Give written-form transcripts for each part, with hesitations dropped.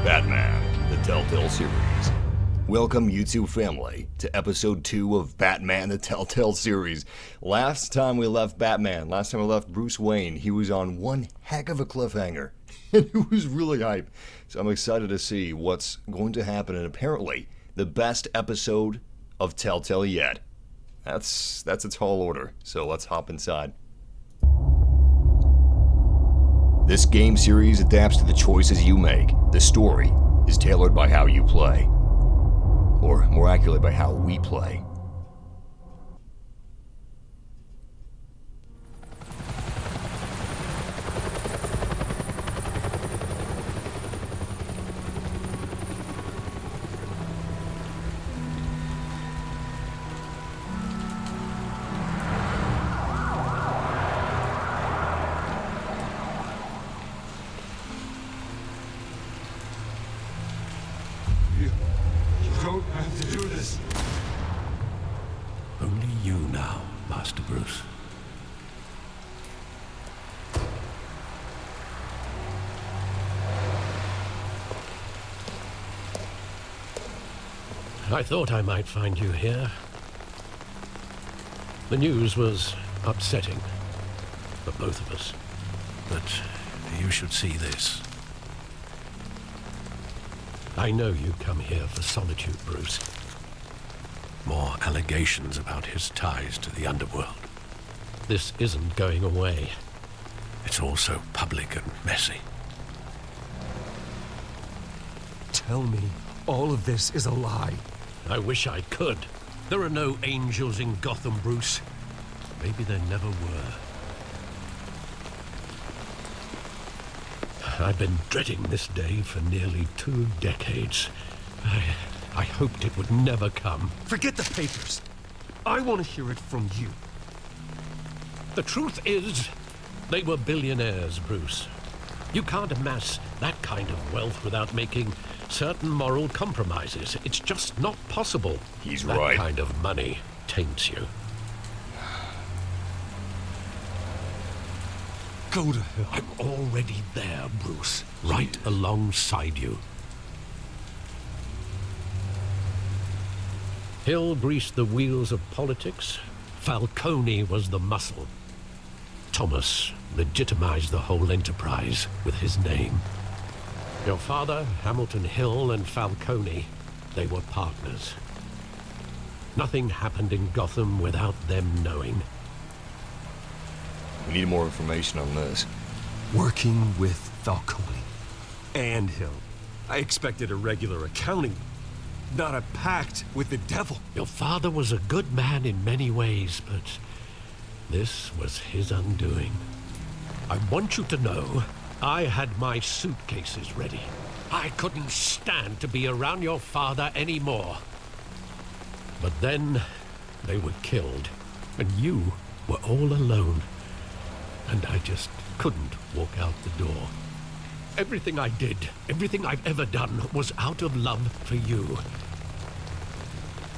Batman, the Telltale Series. Welcome, YouTube family, to episode 2 of Batman, the Telltale Series. Last time we left Bruce Wayne, he was on one heck of a cliffhanger, and it was really hype. So I'm excited to see what's going to happen, and apparently, the best episode of Telltale yet. That's a tall order, so let's hop inside. This game series adapts to the choices you make. The story is tailored by how you play. Or, more accurately, by how we play. Only you now, Master Bruce. I thought I might find you here. The news was upsetting for both of us, but you should see this. I know you come here for solitude, Bruce. More allegations about his ties to the underworld. This isn't going away. It's all so public and messy. Tell me, all of this is a lie. I wish I could. There are no angels in Gotham, Bruce. Maybe there never were. I've been dreading this day for nearly 2 decades. I hoped it would never come. Forget the papers. I want to hear it from you. The truth is, they were billionaires, Bruce. You can't amass that kind of wealth without making certain moral compromises. It's just not possible. He's that right. That kind of money taints you. Go to hell. I'm already there, Bruce. Right alongside you. Hill greased the wheels of politics. Falcone was the muscle. Thomas legitimized the whole enterprise with his name. Your father, Hamilton Hill, and Falcone, they were partners. Nothing happened in Gotham without them knowing. We need more information on this. Working with Falcone and Hill. I expected a regular accounting, not a pact with the devil. Your father was a good man in many ways, but this was his undoing. I want you to know, I had my suitcases ready. I couldn't stand to be around your father anymore. But then, they were killed, and you were all alone. And I just couldn't walk out the door. Everything I did, everything I've ever done, was out of love for you.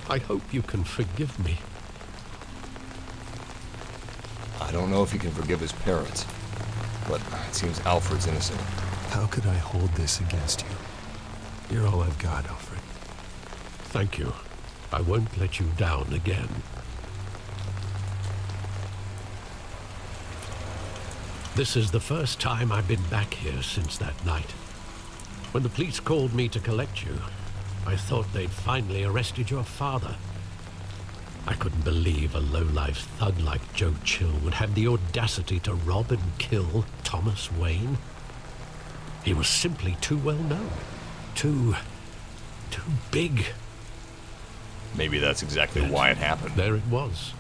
I hope you can forgive me. I don't know if he can forgive his parents, but it seems Alfred's innocent. How could I hold this against you? You're all I've got, Alfred. Thank you. I won't let you down again. This is the first time I've been back here since that night. When the police called me to collect you, I thought they'd finally arrested your father. I couldn't believe a low-life thug like Joe Chill would have the audacity to rob and kill Thomas Wayne. He was simply too well known. Too big. Maybe that's exactly why it happened. There it was.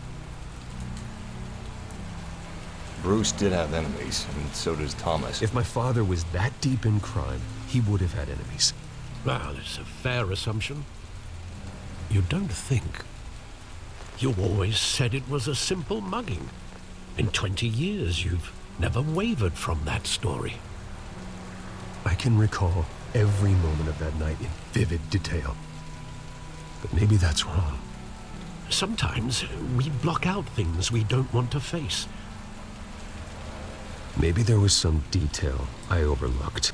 Bruce did have enemies, and so does Thomas. If my father was that deep in crime, he would have had enemies. Well, it's a fair assumption. You don't think. You always said it was a simple mugging. In 20 years, you've never wavered from that story. I can recall every moment of that night in vivid detail. But maybe that's wrong. Sometimes we block out things we don't want to face. Maybe there was some detail I overlooked.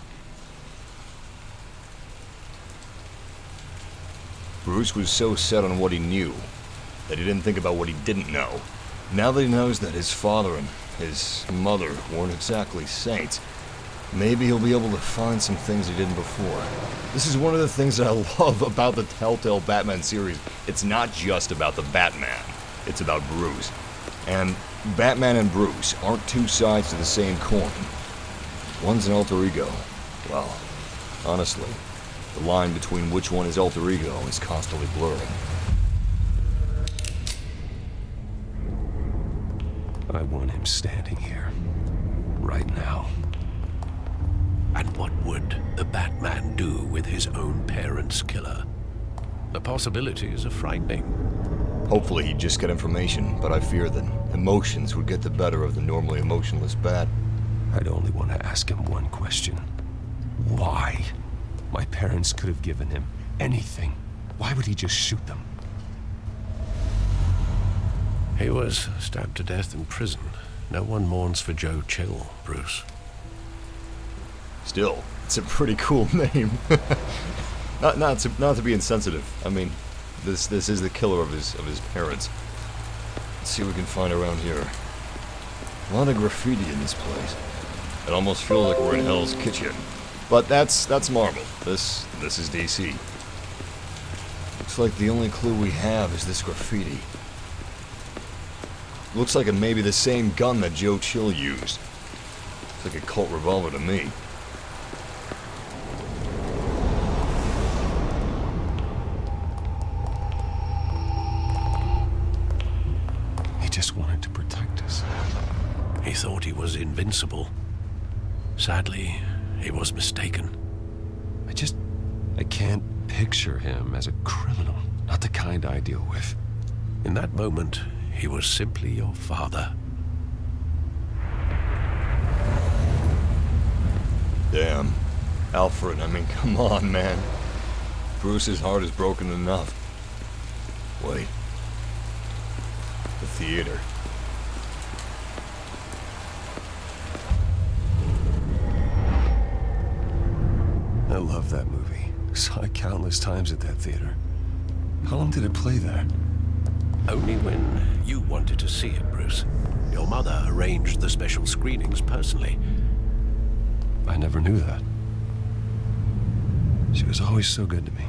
Bruce was so set on what he knew that he didn't think about what he didn't know. Now that he knows that his father and his mother weren't exactly saints, maybe he'll be able to find some things he didn't before. This is one of the things that I love about the Telltale Batman series. It's not just about the Batman, it's about Bruce. And Batman and Bruce aren't two sides to the same coin. One's an alter ego. Well, honestly, the line between which one is alter ego is constantly blurring. I want him standing here, right now. And what would the Batman do with his own parents' killer? The possibilities are frightening. Hopefully he'd just get information, but I fear that emotions would get the better of the normally emotionless Bat. I'd only want to ask him one question. Why? My parents could have given him anything. Why would he just shoot them? He was stabbed to death in prison. No one mourns for Joe Chill, Bruce. Still, it's a pretty cool name. not to be insensitive. I mean, this is the killer of his parents. Let's see what we can find around here. A lot of graffiti in this place. It almost feels like we're in Hell's Kitchen. But that's Marvel. This is DC. Looks like the only clue we have is this graffiti. Looks like it may be the same gun that Joe Chill used. It's like a Colt revolver to me. He just wanted to protect us. He thought he was invincible. Sadly, he was mistaken. I can't picture him as a criminal. Not the kind I deal with. In that moment, he was simply your father. Damn. Alfred, I mean, come on, man. Bruce's heart is broken enough. Wait. The theater. I love that movie. Saw it countless times at that theater. How long did it play there? Only when you wanted to see it, Bruce. Your mother arranged the special screenings personally. I never knew that. She was always so good to me.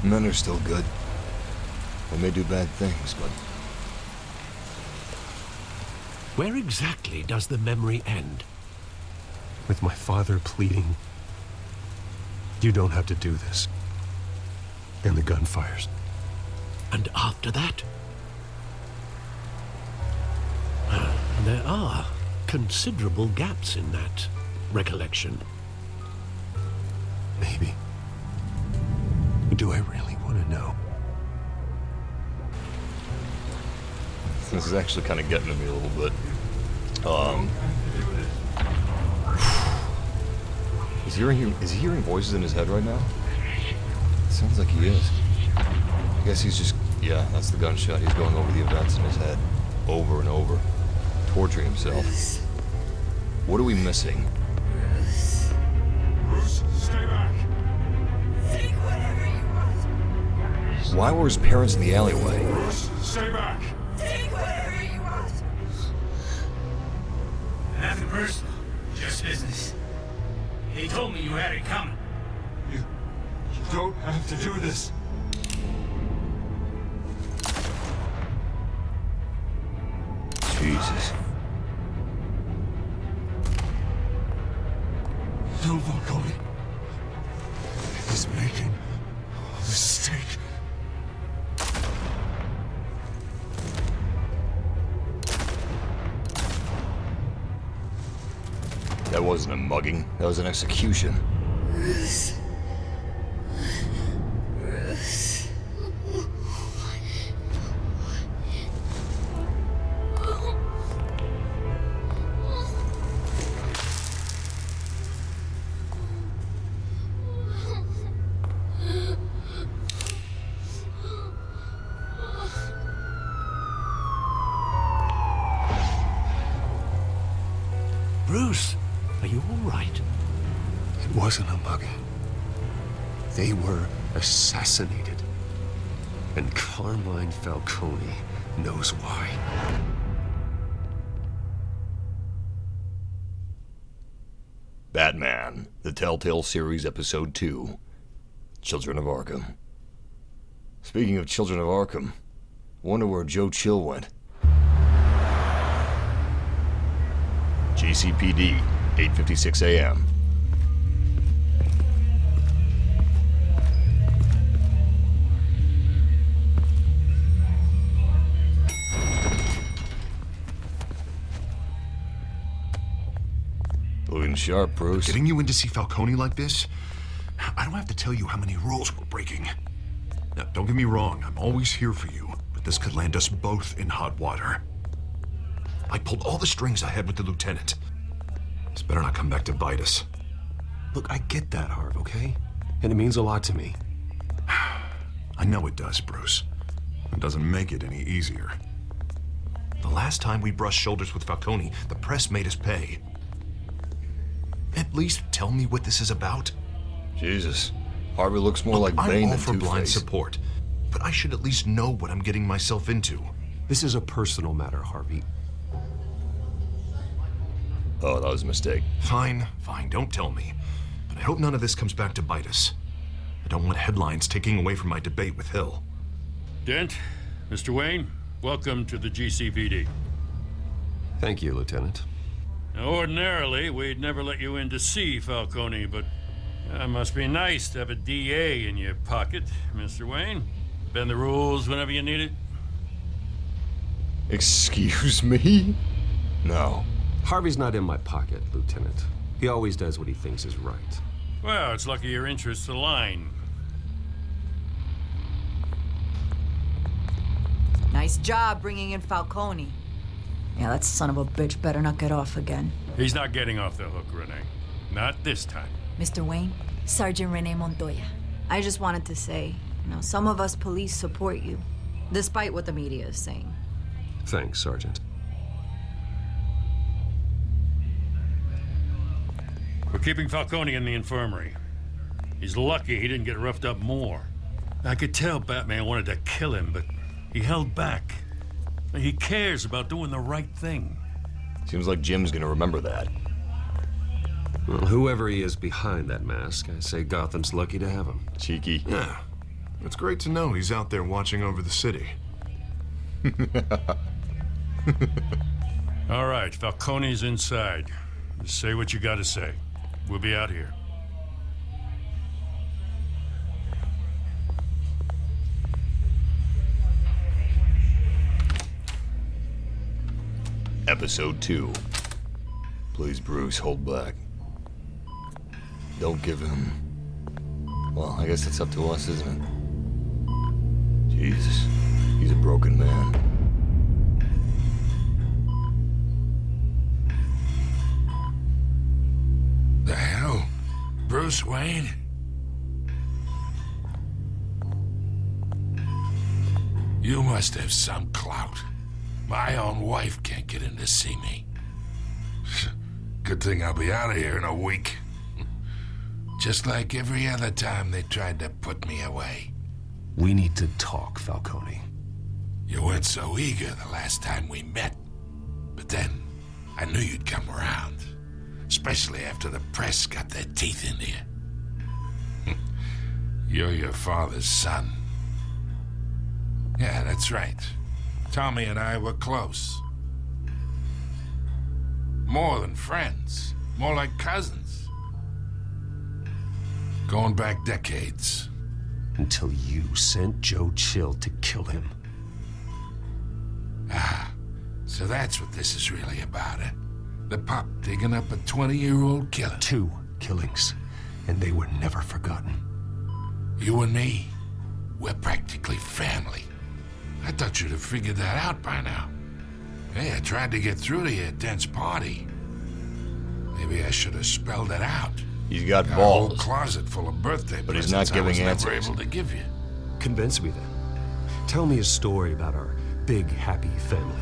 Men are still good. They may do bad things, but... Where exactly does the memory end? With my father pleading, "You don't have to do this." And the gun fires. And after that? There are considerable gaps in that recollection. Maybe. Do I really want to know? This is actually kind of getting to me a little bit. Is he hearing voices in his head right now? It sounds like he is. I guess he's just, yeah, that's the gunshot. He's going over the events in his head, over and over, torturing himself. What are we missing? Bruce, stay back. Take whatever you want. Why were his parents in the alleyway? Bruce, stay back. Take whatever you want. Nothing personal, just business. He told me you had it coming. You don't have to do this. Jesus. No, Falcone. He's making a mistake. That wasn't a mugging. That was an execution. Bruce. Bruce. Bruce, are you all right? It wasn't a mugging. They were assassinated. And Carmine Falcone knows why. Batman, the Telltale Series, Episode 2, Children of Arkham. Speaking of Children of Arkham, wonder where Joe Chill went. GCPD, 8:56 a.m. Looking sharp, Bruce. Getting you in to see Falcone like this? I don't have to tell you how many rules we're breaking. Now, don't get me wrong, I'm always here for you, but this could land us both in hot water. I pulled all the strings I had with the lieutenant. This better not come back to bite us. Look, I get that, Harv, okay? And it means a lot to me. I know it does, Bruce. It doesn't make it any easier. The last time we brushed shoulders with Falcone, the press made us pay. At least tell me what this is about. Jesus. Harvey looks more like Bane I'm all than for blind Two-Face. support, but I should at least know what I'm getting myself into. This is a personal matter, Harvey. Oh, that was a mistake. Fine, don't tell me. But I hope none of this comes back to bite us. I don't want headlines taking away from my debate with Hill. Dent, Mr. Wayne, welcome to the GCPD. Thank you, Lieutenant. Now, ordinarily, we'd never let you in to see Falcone, but it must be nice to have a DA in your pocket, Mr. Wayne. Bend the rules whenever you need it. Excuse me? No. Harvey's not in my pocket, Lieutenant. He always does what he thinks is right. Well, it's lucky your interests align. Nice job bringing in Falcone. Yeah, that son of a bitch better not get off again. He's not getting off the hook, Renee. Not this time. Mr. Wayne, Sergeant Renee Montoya. I just wanted to say, some of us police support you, despite what the media is saying. Thanks, Sergeant. We're keeping Falcone in the infirmary. He's lucky he didn't get roughed up more. I could tell Batman wanted to kill him, but he held back. He cares about doing the right thing. Seems like Jim's gonna remember that. Well, whoever he is behind that mask, I say Gotham's lucky to have him. Cheeky. Yeah, it's great to know he's out there watching over the city. All right, Falcone's inside. Just say what you gotta say. We'll be out here. Episode 2. Please, Bruce, hold back. Don't give him... Well, I guess it's up to us, isn't it? Jesus, he's a broken man. The hell? Bruce Wayne? You must have some clout. My own wife can't get in to see me. Good thing I'll be out of here in a week. Just like every other time they tried to put me away. We need to talk, Falcone. You weren't so eager the last time we met. But then, I knew you'd come around. Especially after the press got their teeth into you. You're your father's son. Yeah, that's right. Tommy and I were close. More than friends. More like cousins. Going back decades. Until you sent Joe Chill to kill him. Ah, so that's what this is really about, eh? The pup digging up a 20-year-old killer. 2 killings, and they were never forgotten. You and me, we're practically family. I thought you'd have figured that out by now. Hey, I tried to get through to you at Dent's party. Maybe I should have spelled it out. He's got A whole balls. closet full of birthday But he's not presents giving I was never answers. able to give you. Convince me then. Tell me a story about our big, happy family.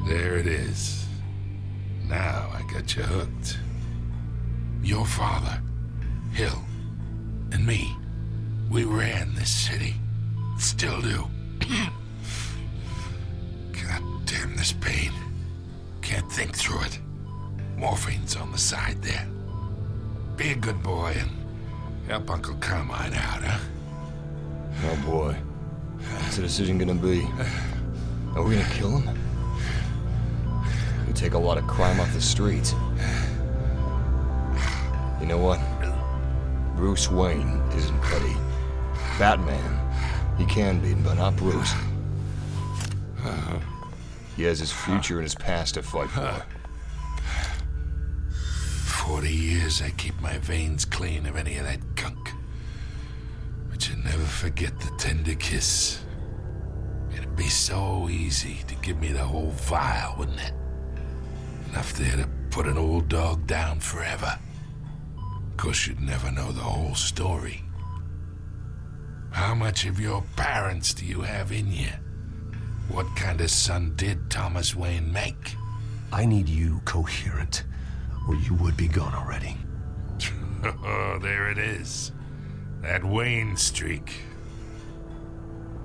There it is. Now I got you hooked. Your father, Hill, and me, we ran this city. Still do. God damn this pain. Can't think through it. Morphine's on the side there. Be a good boy and help Uncle Carmine out, huh? Oh boy. What's the decision gonna be? Are we gonna kill him? We take a lot of crime off the streets. You know what? Bruce Wayne isn't petty. Batman, he can be, but not Bruce. He has his future and his past to fight for. 40 years I keep my veins clean of any of that gunk. But you never forget the tender kiss. It'd be so easy to give me the whole vial, wouldn't it? Enough there to put an old dog down forever. Of course, you'd never know the whole story. How much of your parents do you have in you? What kind of son did Thomas Wayne make? I need you coherent, or you would be gone already. Oh, there it is. That Wayne streak.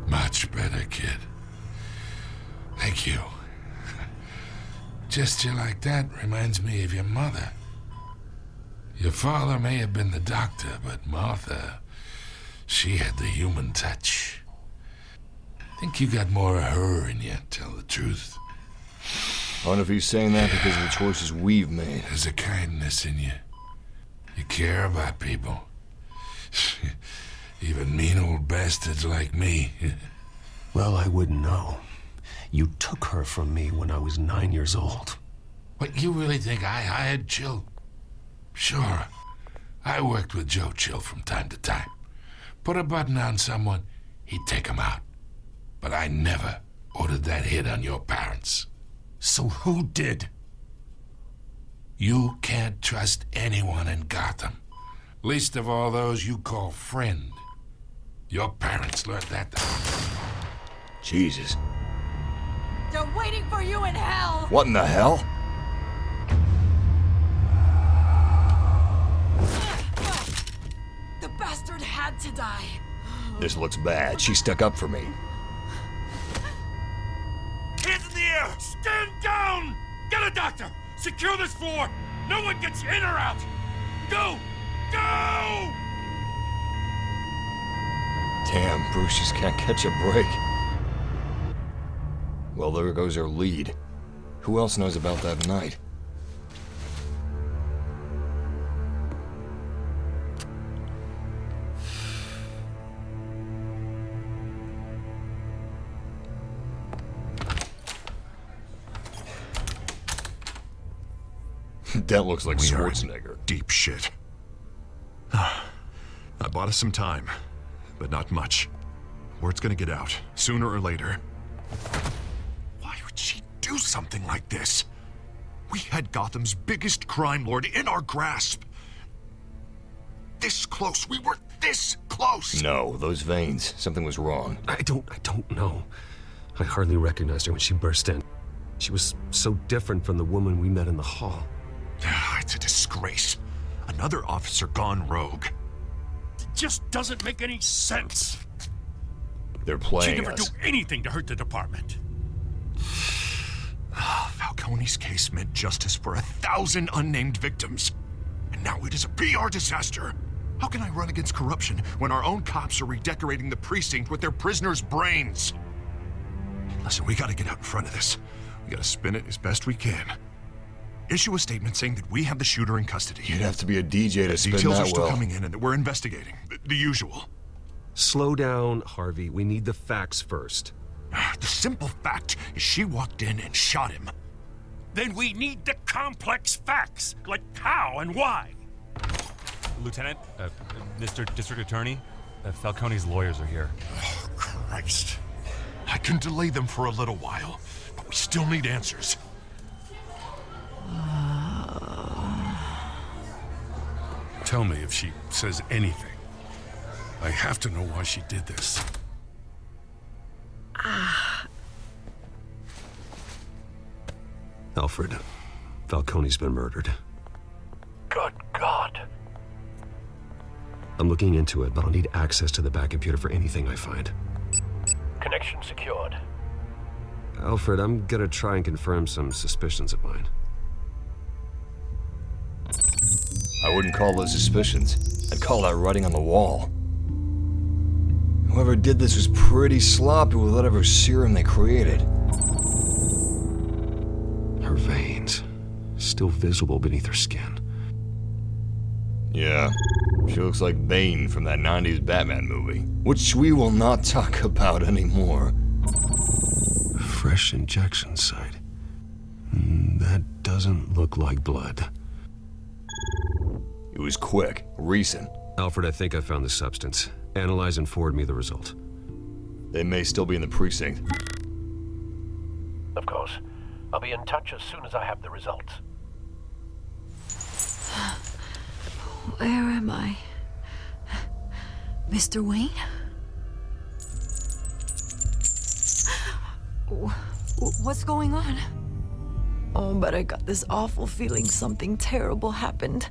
Much better, kid. Thank you. Gesture like that reminds me of your mother. Your father may have been the doctor, but Martha, she had the human touch. I think you got more of her in you, tell the truth. I wonder if he's saying that because of the choices we've made. There's a kindness in you. You care about people. Even mean old bastards like me. Well, I wouldn't know. You took her from me when I was 9 years old. What, you really think I hired Chill? Sure. I worked with Joe Chill from time to time. Put a button on someone, he'd take him out. But I never ordered that hit on your parents. So who did? You can't trust anyone in Gotham. Least of all those you call friend. Your parents learned that. Jesus. They're waiting for you in hell! What in the hell? The bastard had to die. This looks bad. She stuck up for me. Hands in the air! Stand down! Get a doctor! Secure this floor! No one gets in or out! Go! Go! Damn, Bruce just can't catch a break. Well, there goes our lead. Who else knows about that night? That looks like We are in Schwarzenegger. deep shit. I bought us some time, but not much. Word's gonna get out, sooner or later. Why would she do something like this? We had Gotham's biggest crime lord in our grasp. This close. We were this close. No, those veins. Something was wrong. I don't know. I hardly recognized her when she burst in. She was so different from the woman we met in the hall. It's a disgrace. Another officer gone rogue. It just doesn't make any sense. They're She'd playing never do us. anything to hurt the department. Falcone's case meant justice for 1,000 unnamed victims. And now it is a PR disaster. How can I run against corruption when our own cops are redecorating the precinct with their prisoners' brains? Listen, we gotta get out in front of this. We gotta spin it as best we can. Issue a statement saying that we have the shooter in custody. You'd have to be a DJ to spin Details are that still well. coming in and that we're investigating. The usual. Slow down, Harvey. We need the facts first. The simple fact is she walked in and shot him. Then we need the complex facts, like how and why. Lieutenant, Mr. District Attorney, Falcone's lawyers are here. Oh, Christ. I can delay them for a little while, but we still need answers. Tell me if she says anything. I have to know why she did this. Alfred, Falcone's been murdered. Good God. I'm looking into it, but I'll need access to the back computer for anything I find. Connection secured. Alfred, I'm gonna try and confirm some suspicions of mine. I wouldn't call those suspicions. I'd call that writing on the wall. Whoever did this was pretty sloppy with whatever serum they created. Her veins, still visible beneath her skin. Yeah, she looks like Bane from that 90s Batman movie, which we will not talk about anymore. A fresh injection site. That doesn't look like blood. It was quick, recent. Alfred, I think I found the substance. Analyze and forward me the result. They may still be in the precinct. Of course. I'll be in touch as soon as I have the results. Where am I? Mr. Wayne? What's going on? Oh, but I got this awful feeling something terrible happened.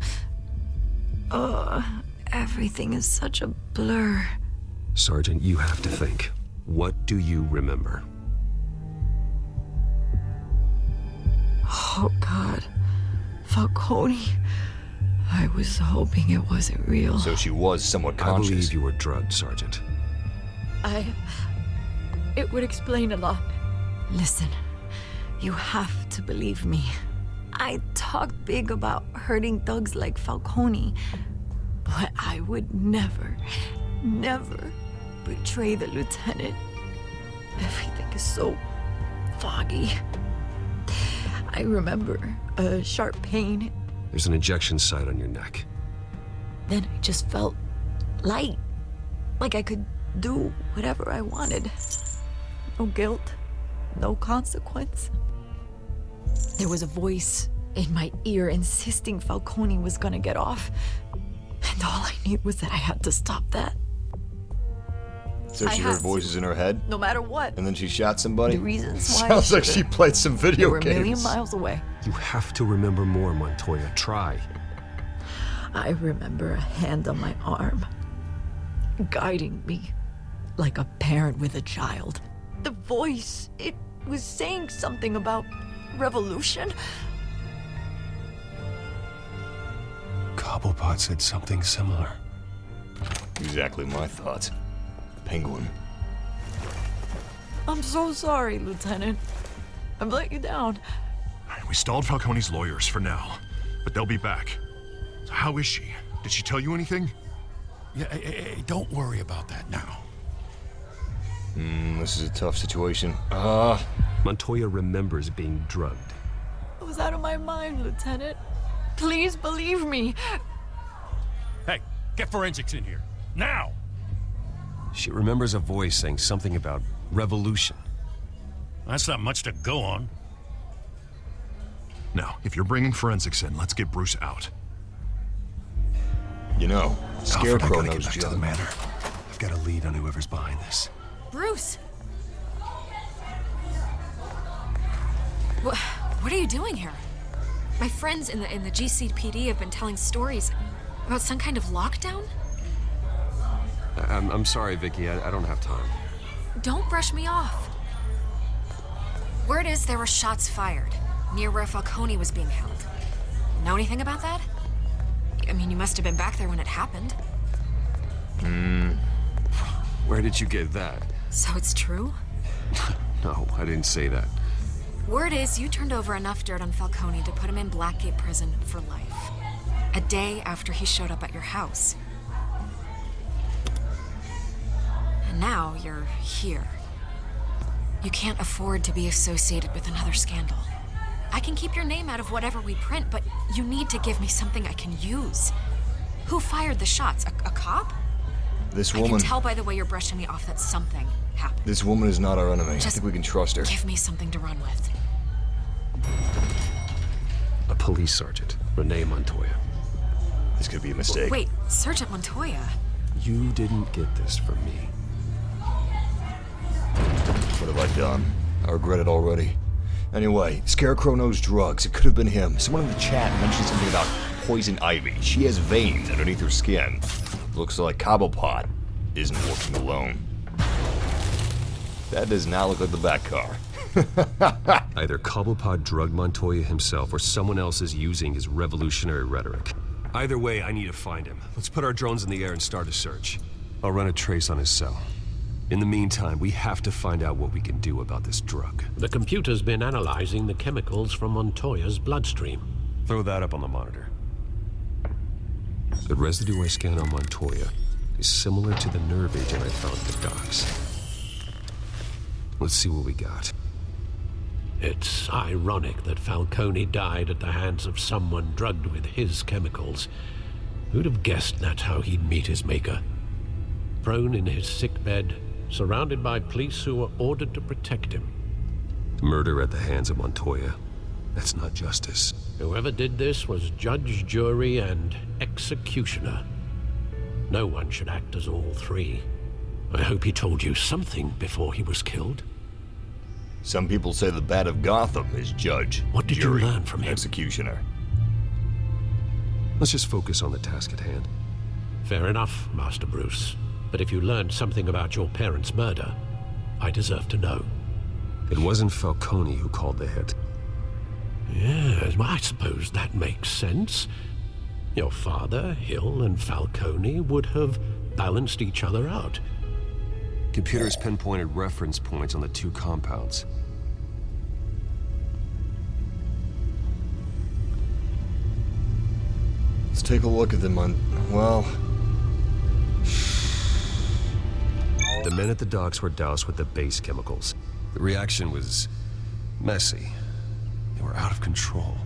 Everything is such a blur. Sergeant, you have to think. What do you remember? Oh, God. Falcone. I was hoping it wasn't real. So she was somewhat conscious. I believe you were drugged, Sergeant. It would explain a lot. Listen, you have to believe me. I talk big about hurting thugs like Falcone, but I would never betray the lieutenant. Everything is so foggy. I remember a sharp pain. There's an injection site on your neck. Then I just felt light, like I could do whatever I wanted. No guilt, no consequence. There was a voice in my ear insisting Falcone was gonna get off. And all I knew was that I had to stop that. So she heard voices in her head? No matter what. And then she shot somebody? The reasons why Sounds like she played some video They were games. a million miles away. You have to remember more, Montoya. Try. I remember a hand on my arm, guiding me like a parent with a child. The voice, it was saying something about revolution. Cobblepot said something similar. Exactly my thoughts. Penguin. I'm so sorry, Lieutenant. I've let you down. We stalled Falcone's lawyers for now, but they'll be back. So how is she? Did she tell you anything? Yeah, hey, don't worry about that now. This is a tough situation. Montoya remembers being drugged. I was out of my mind, Lieutenant. Please believe me. Hey, get forensics in here. Now! She remembers a voice saying something about revolution. That's not much to go on. Now, if you're bringing forensics in, let's get Bruce out. You know, Scarecrow Alfred, I gotta knows get back to the manor. I've got a lead on whoever's behind this. Bruce! What are you doing here? My friends in the GCPD have been telling stories about some kind of lockdown? I'm sorry, Vicky. I don't have time. Don't brush me off. Word is there were shots fired near where Falcone was being held. Know anything about that? I mean, you must have been back there when it happened. Where did you get that? So it's true? No, I didn't say that. Word is you turned over enough dirt on Falcone to put him in Blackgate Prison for life. A day after he showed up at your house. And now you're here. You can't afford to be associated with another scandal. I can keep your name out of whatever we print, but you need to give me something I can use. Who fired the shots? A cop? This I woman... can tell by the way you're brushing me off that something happened. This woman is not our enemy. I Just think we can trust her. Give me something to run with. A police sergeant, Renee Montoya. This could be a mistake. Wait, Sergeant Montoya? You didn't get this from me. What have I done? I regret it already. Anyway, Scarecrow knows drugs. It could have been him. Someone in the chat mentioned something about poison ivy. She has veins underneath her skin. Looks like Cobblepot isn't working alone. That does not look like the Bat car. Either Cobblepot drugged Montoya himself or someone else is using his revolutionary rhetoric. Either way, I need to find him. Let's put our drones in the air and start a search. I'll run a trace on his cell. In the meantime, we have to find out what we can do about this drug. The computer's been analyzing the chemicals from Montoya's bloodstream. Throw that up on the monitor. The residue I scanned on Montoya is similar to the nerve agent I found at the docks. Let's see what we got. It's ironic that Falcone died at the hands of someone drugged with his chemicals. Who'd have guessed that's how he'd meet his maker? Prone in his sickbed, surrounded by police who were ordered to protect him. Murder at the hands of Montoya. That's not justice. Whoever did this was judge, jury, and executioner. No one should act as all three. I hope he told you something before he was killed. Some people say the Bat of Gotham is judge, What did jury, you learn from him? executioner. Let's just focus on the task at hand. Fair enough, Master Bruce. But if you learned something about your parents' murder, I deserve to know. It wasn't Falcone who called the hit. Yes, well, I suppose that makes sense. Your father, Hill, and Falcone would have balanced each other out. Computers pinpointed reference points on the two compounds. Let's take a look at them on... well... The men at the docks were doused with the base chemicals. The reaction was messy. They were out of control.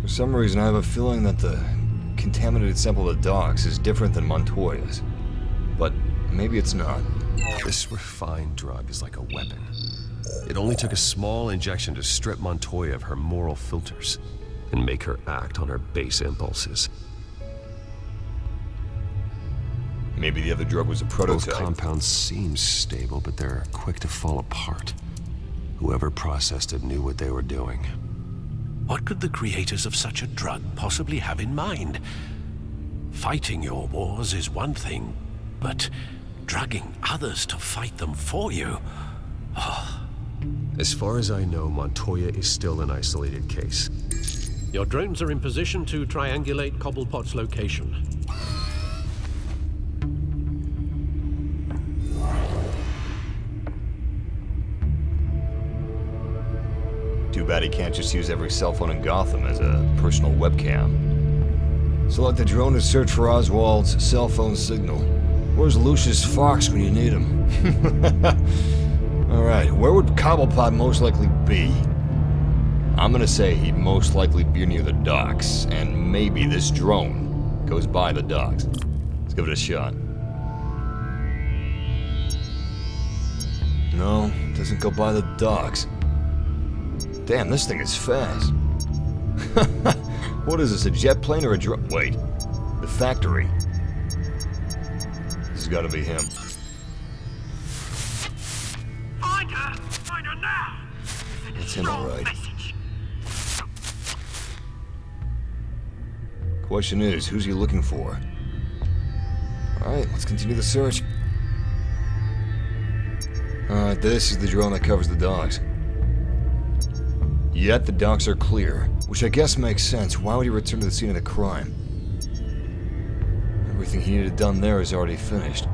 For some reason, I have a feeling that the contaminated sample at the docks is different than Montoya's. But maybe it's not. This refined drug is like a weapon. It only took a small injection to strip Montoya of her moral filters and make her act on her base impulses. Maybe the other drug was a prototype. Both compounds seem stable, but they're quick to fall apart. Whoever processed it knew what they were doing. What could the creators of such a drug possibly have in mind? Fighting your wars is one thing, but drugging others to fight them for you? Oh. As far as I know, Montoya is still an isolated case. Your drones are in position to triangulate Cobblepot's location. Too bad he can't just use every cell phone in Gotham as a personal webcam. Select the drone to search for Oswald's cell phone signal. Where's Lucius Fox when you need him? Alright, where would Cobblepot most likely be? I'm gonna say he'd most likely be near the docks, and maybe this drone goes by the docks. Let's give it a shot. No, doesn't go by the docks. Damn, this thing is fast. What is this, a jet plane or a drone? Wait, the factory. This has got to be him. Find her! Find her now! That's him, all right. Question is, who's he looking for? Alright, let's continue the search. Alright, this is the drone that covers the docks. Yet the docks are clear, which I guess makes sense. Why would he return to the scene of the crime? Everything he needed done there is already finished.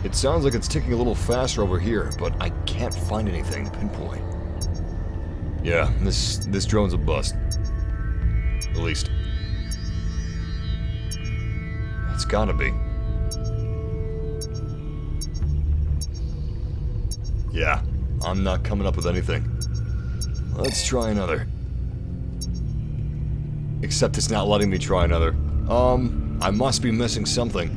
It sounds like it's ticking a little faster over here, but I can't find anything to pinpoint. Yeah, this drone's a bust. At least. It's gotta be. Yeah, I'm not coming up with anything. Let's try another. Except it's not letting me try another. I must be missing something.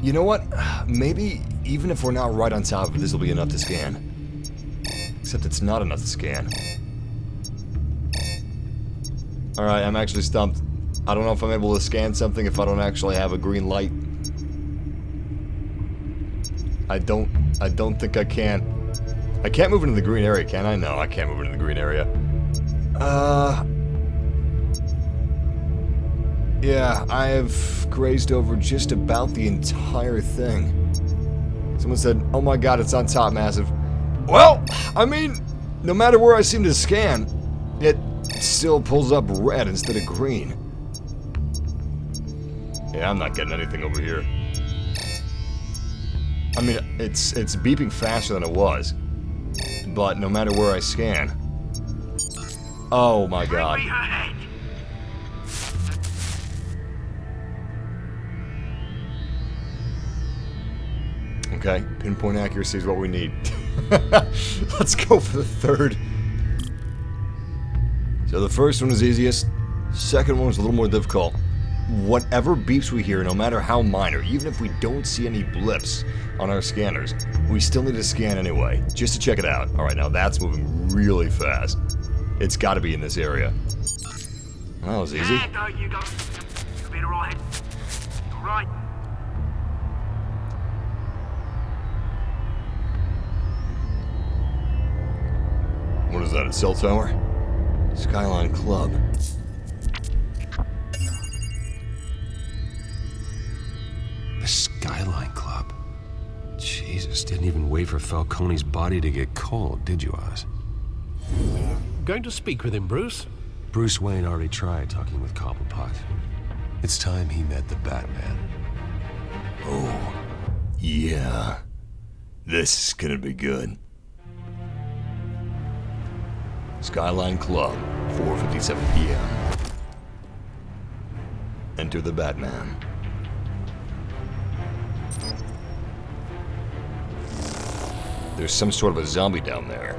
You know what? Maybe even if we're not right on top of it, this will be enough to scan. Except it's not enough to scan. Alright, I'm actually stumped. I don't know if I'm able to scan something if I don't actually have a green light. I don't think I can. I can't move into the green area, can I? No, I can't move into the green area. Yeah, I have grazed over just about the entire thing. Someone said, oh my god, it's on top, Massive. Well, I mean, no matter where I seem to scan, it still pulls up red instead of green. Yeah, I'm not getting anything over here. I mean, it's beeping faster than it was. But no matter where I scan. Oh my god. Okay, pinpoint accuracy is what we need. Let's go for the third. So the first one is easiest. Second one was a little more difficult. Whatever beeps we hear, no matter how minor, even if we don't see any blips on our scanners, we still need to scan anyway, just to check it out. Alright, now that's moving really fast. It's gotta be in this area. That was easy. No, you go. You'll be alright. Alright. What is that, a cell tower? Skyline Club. The Skyline Club? Jesus, didn't even wait for Falcone's body to get cold, did you, Oz? Going to speak with him, Bruce? Bruce Wayne already tried talking with Cobblepot. It's time he met the Batman. Oh, yeah. This is gonna be good. Skyline Club, 4:57 p.m. Enter the Batman. There's some sort of a zombie down there,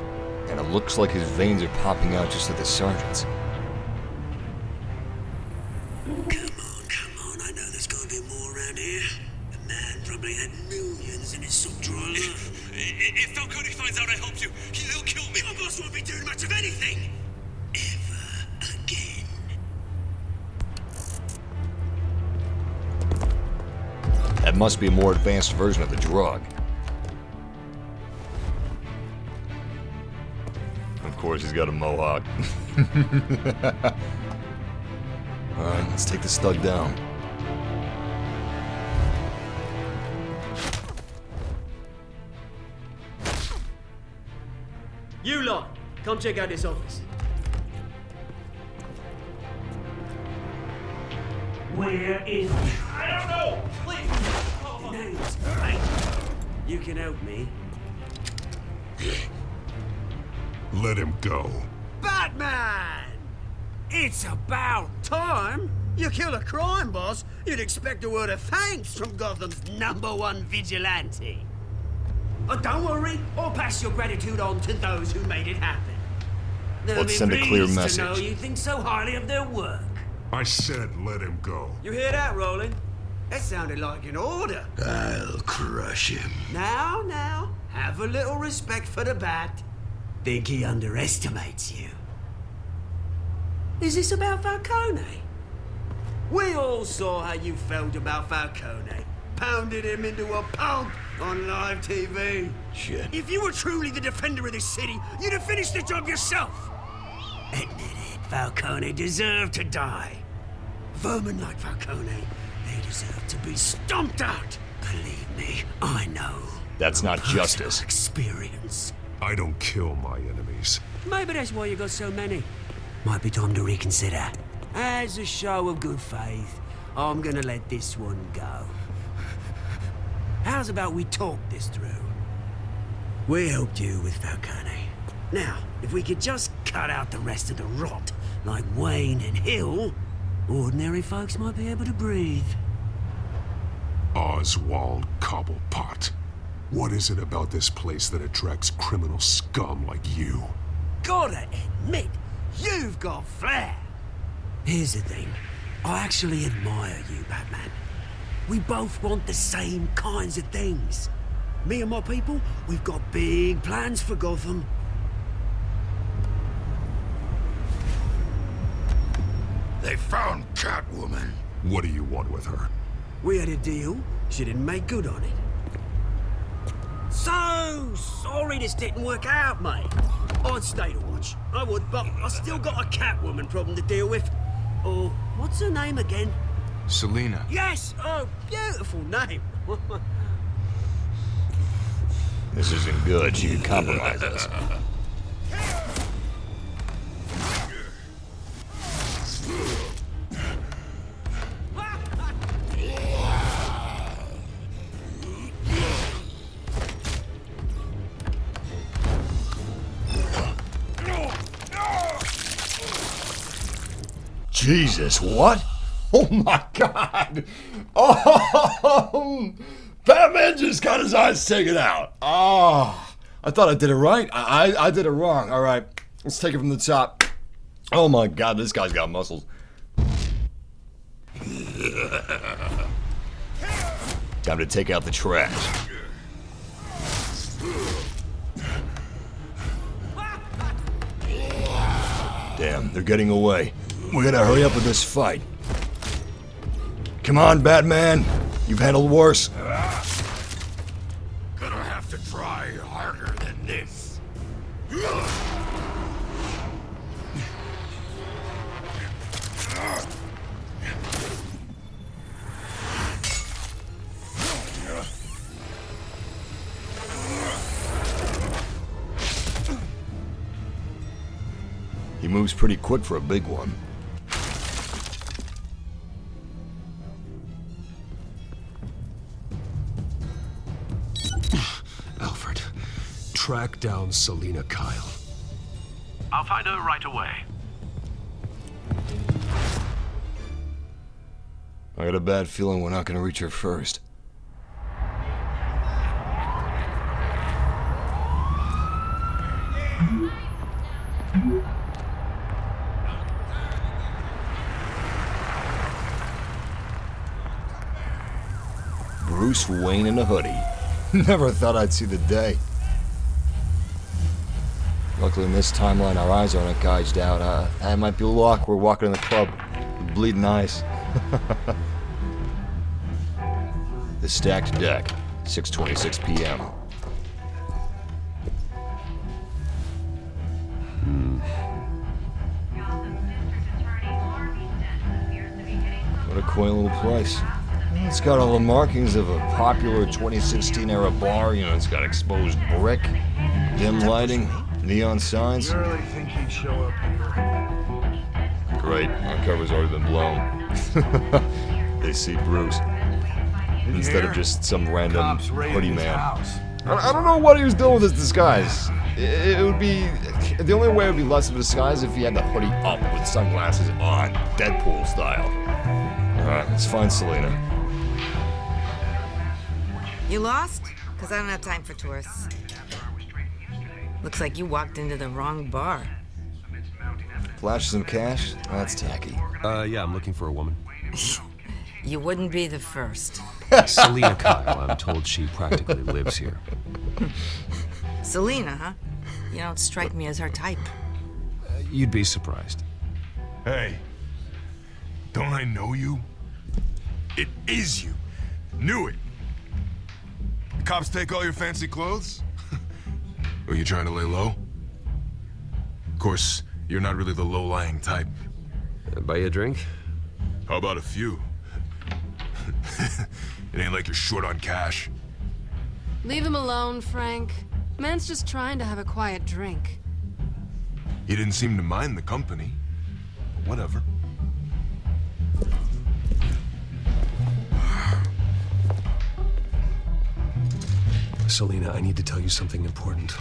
and it looks like his veins are popping out just like the sergeant's. Come on, I know there's gotta be more around here. The man probably had millions in his sock drawer. If Falcone finds out I helped you, he'll kill me. My boss won't be doing much of anything. Ever again. That must be a more advanced version of the drug. Of course, he's got a mohawk. Alright, let's take this thug down. You lot, come check out this office. Where is he? I don't know! Please! The name's right. You can help me. Let him go. Batman! It's about time! You kill a crime boss, you'd expect a word of thanks from Gotham's #1 vigilante. Oh, don't worry, I'll pass your gratitude on to those who made it happen. They'll Let's be send a clear pleased message. to know you think so highly of their work. I said let him go. You hear that, Roland? That sounded like an order. I'll crush him. Now, have a little respect for the Bat. Think he underestimates you. Is this about Falcone? We all saw how you felt about Falcone. Pounded him into a pulp on live TV. Shit. If you were truly the defender of this city, you'd have finished the job yourself. Admit it, Falcone deserved to die. Vermin like Falcone, they deserve to be stomped out. Believe me, I know. That's not Personal justice. Experience. I don't kill my enemies. Maybe that's why you got so many. Might be time to reconsider. As a show of good faith, I'm gonna let this one go. How's about we talk this through? We helped you with Falcone. Now, if we could just cut out the rest of the rot, like Wayne and Hill, ordinary folks might be able to breathe. Oswald Cobblepot. What is it about this place that attracts criminal scum like you? Gotta admit, you've got flair. Here's the thing. I actually admire you, Batman. We both want the same kinds of things. Me and my people, we've got big plans for Gotham. They found Catwoman. What do you want with her? We had a deal. She didn't make good on it. So sorry this didn't work out, mate. I'd stay to watch. I would, but I still got a Catwoman problem to deal with. Oh, what's her name again? Selina. Yes! Oh, beautiful name. This isn't good. She could compromise us. Jesus, what? Oh my God! Oh, Batman just got his eyes taken out. Oh, I thought I did it right. I did it wrong. All right, let's take it from the top. Oh my God, this guy's got muscles. Time to take out the trash. Damn, they're getting away. We gotta hurry up with this fight. Come on, Batman. You've handled worse. Gonna have to try harder than this. He moves pretty quick for a big one. Alfred, track down Selina Kyle. I'll find her right away. I got a bad feeling we're not gonna reach her first. Bruce Wayne in a hoodie. Never thought I'd see the day. Luckily in this timeline our eyes aren't gouged out. It might be a little awkward walking in the club with bleeding eyes. The stacked deck, 6:26 p.m. What a quaint little place. It's got all the markings of a popular 2016 era bar. You know, it's got exposed brick, dim lighting, neon signs. You really think he'd show up here? Great, our cover's already been blown. They see Bruce instead of just some random hoodie man. I don't know what he was doing with his disguise. It would be the only way it would be less of a disguise if he had the hoodie up with sunglasses on, Deadpool style. All right, let's find Selina. You lost? Because I don't have time for tourists. Looks like you walked into the wrong bar. Flash some cash? Oh, that's tacky. Yeah, I'm looking for a woman. You wouldn't be the first. Selina Kyle, I'm told she practically lives here. Selina, huh? You don't strike me as her type. You'd be surprised. Hey, don't I know you? It is you. Knew it. The cops take all your fancy clothes? Are you trying to lay low? Of course, you're not really the low-lying type. Buy you a drink? How about a few? It ain't like you're short on cash. Leave him alone, Frank. Man's just trying to have a quiet drink. He didn't seem to mind the company. But whatever. Selina, I need to tell you something important.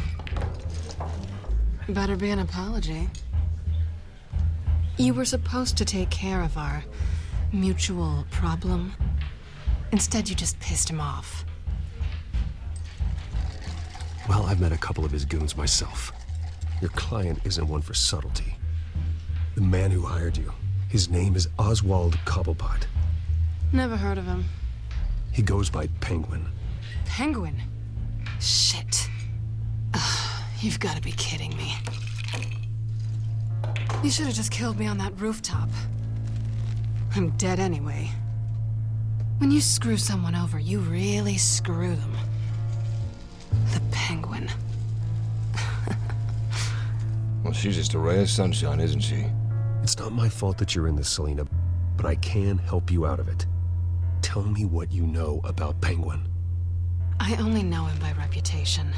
Better be an apology. You were supposed to take care of our mutual problem. Instead, you just pissed him off. Well, I've met a couple of his goons myself. Your client isn't one for subtlety. The man who hired you, his name is Oswald Cobblepot. Never heard of him. He goes by Penguin. Penguin? Shit. Ugh, you've got to be kidding me. You should have just killed me on that rooftop. I'm dead anyway. When you screw someone over, you really screw them. The Penguin. Well, she's just a ray of sunshine, isn't she? It's not my fault that you're in this, Selina, but I can help you out of it. Tell me what you know about Penguin. I only know him by reputation.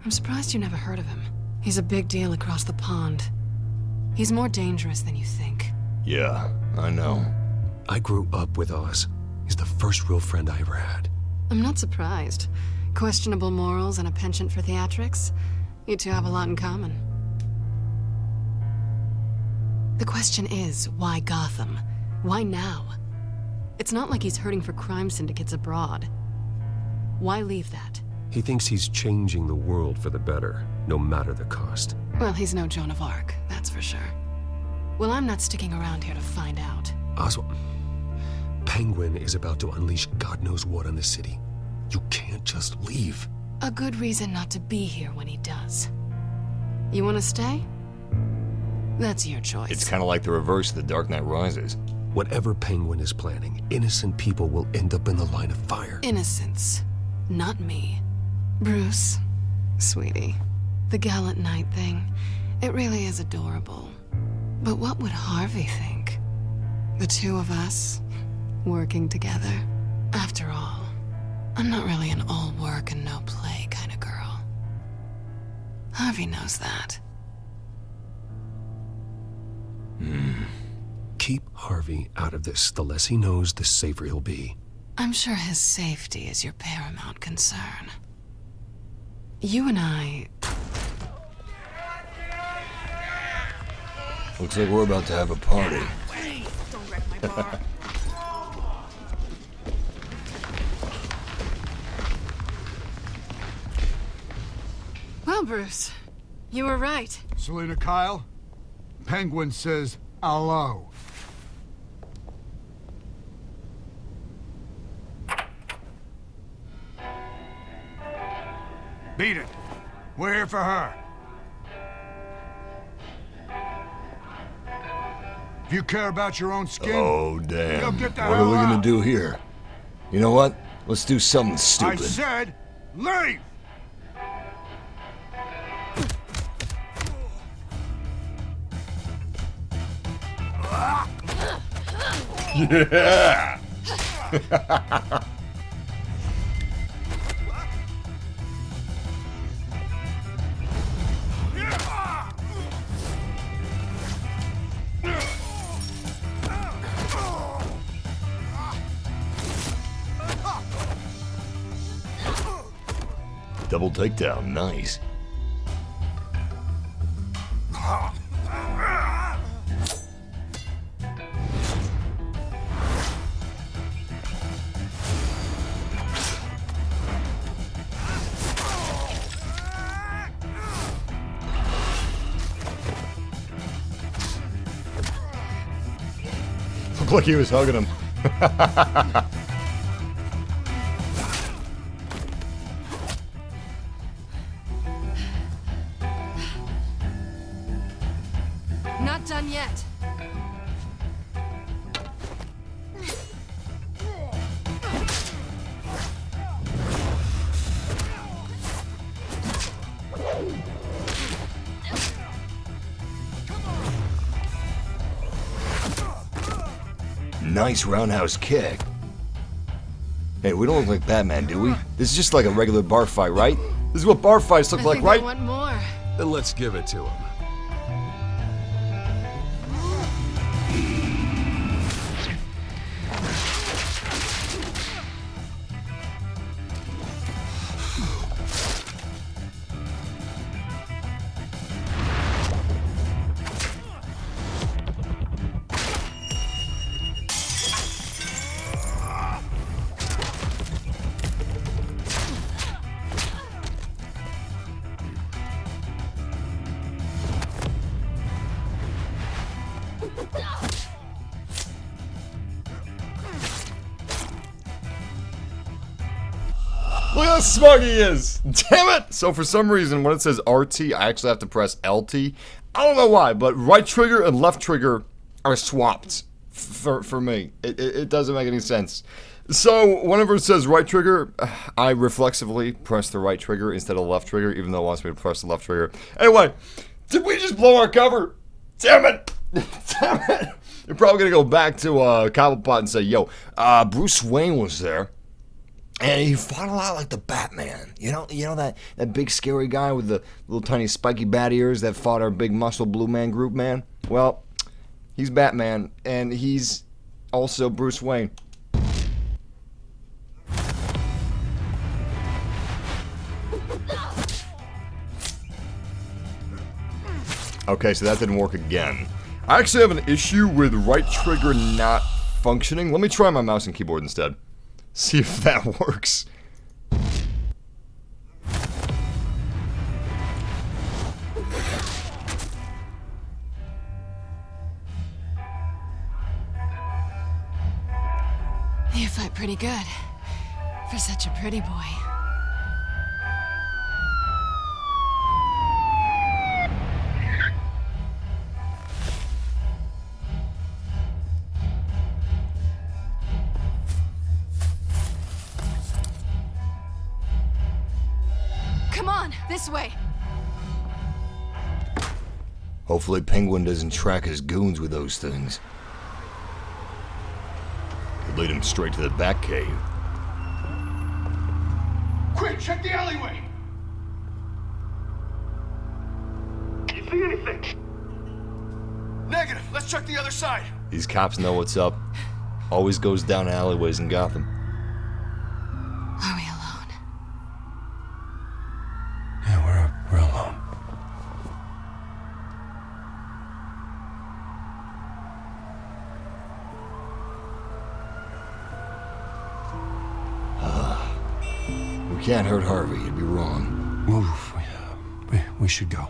I'm surprised you never heard of him. He's a big deal across the pond. He's more dangerous than you think. Yeah, I know. I grew up with Oz. He's the first real friend I ever had. I'm not surprised. Questionable morals and a penchant for theatrics. You two have a lot in common. The question is, why Gotham? Why now? It's not like he's hurting for crime syndicates abroad. Why leave that? He thinks he's changing the world for the better, no matter the cost. Well, he's no Joan of Arc, that's for sure. Well, I'm not sticking around here to find out. Oswald, Penguin is about to unleash God knows what on the city. You can't just leave. A good reason not to be here when he does. You want to stay? That's your choice. It's kind of like the reverse of The Dark Knight Rises. Whatever Penguin is planning, innocent people will end up in the line of fire. Innocence. Not me. Bruce, sweetie, the gallant knight thing, it really is adorable. But what would Harvey think? The two of us, working together? After all, I'm not really an all work and no play kind of girl. Harvey knows that. Keep Harvey out of this. The less he knows, the safer he'll be. I'm sure his safety is your paramount concern. You and I... Looks like we're about to have a party. Don't wreck my bar. Well, Bruce, you were right. Selina Kyle, Penguin says hello. Beat it. We're here for her. If you care about your own skin, Oh, damn. you'll get the What are hell we gonna out. do here? You know what? Let's do something I stupid. said, leave! Yeah! Double takedown, nice. Looked like he was hugging him. Not done yet. Nice roundhouse kick. Hey, we don't look like Batman, do we? This is just like a regular bar fight, right? This is what bar fights look I like, think right? I want more. Then let's give it to him. Look how smug he is! Damn it! So for some reason, when it says RT, I actually have to press LT. I don't know why, but right trigger and left trigger are swapped for me. It doesn't make any sense. So whenever it says right trigger, I reflexively press the right trigger instead of the left trigger, even though it wants me to press the left trigger. Anyway, did we just blow our cover? Damn it! Damn it! You're probably gonna go back to Cobblepot and say, yo, Bruce Wayne was there. And he fought a lot like the Batman. You know that big scary guy with the little tiny spiky bat ears that fought our big muscle blue man group, man? Well, he's Batman, and he's also Bruce Wayne. Okay, so that didn't work again. I actually have an issue with right trigger not functioning. Let me try my mouse and keyboard instead. See if that works. You fight pretty good for such a pretty boy. Come on, this way. Hopefully Penguin doesn't track his goons with those things. Could lead him straight to the Batcave. Quick, check the alleyway! You see anything? Negative. Let's check the other side. These cops know what's up. Always goes down alleyways in Gotham. Are we alone? Yeah, we're alone. We can't hurt Harvey. It'd be wrong. Move. We should go.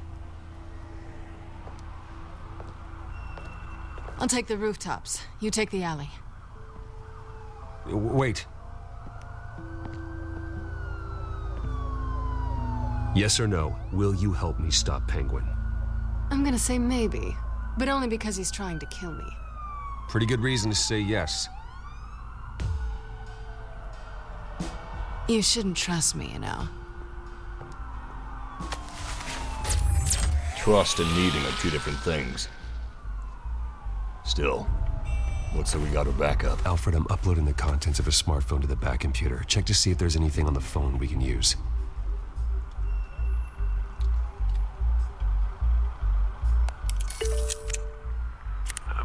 I'll take the rooftops. You take the alley. Wait. Yes or no, will you help me stop Penguin? I'm gonna say maybe, but only because he's trying to kill me. Pretty good reason to say yes. You shouldn't trust me, you know. Trust and needing are two different things. Still, let's say we got her back up. Alfred, I'm uploading the contents of a smartphone to the back computer. Check to see if there's anything on the phone we can use.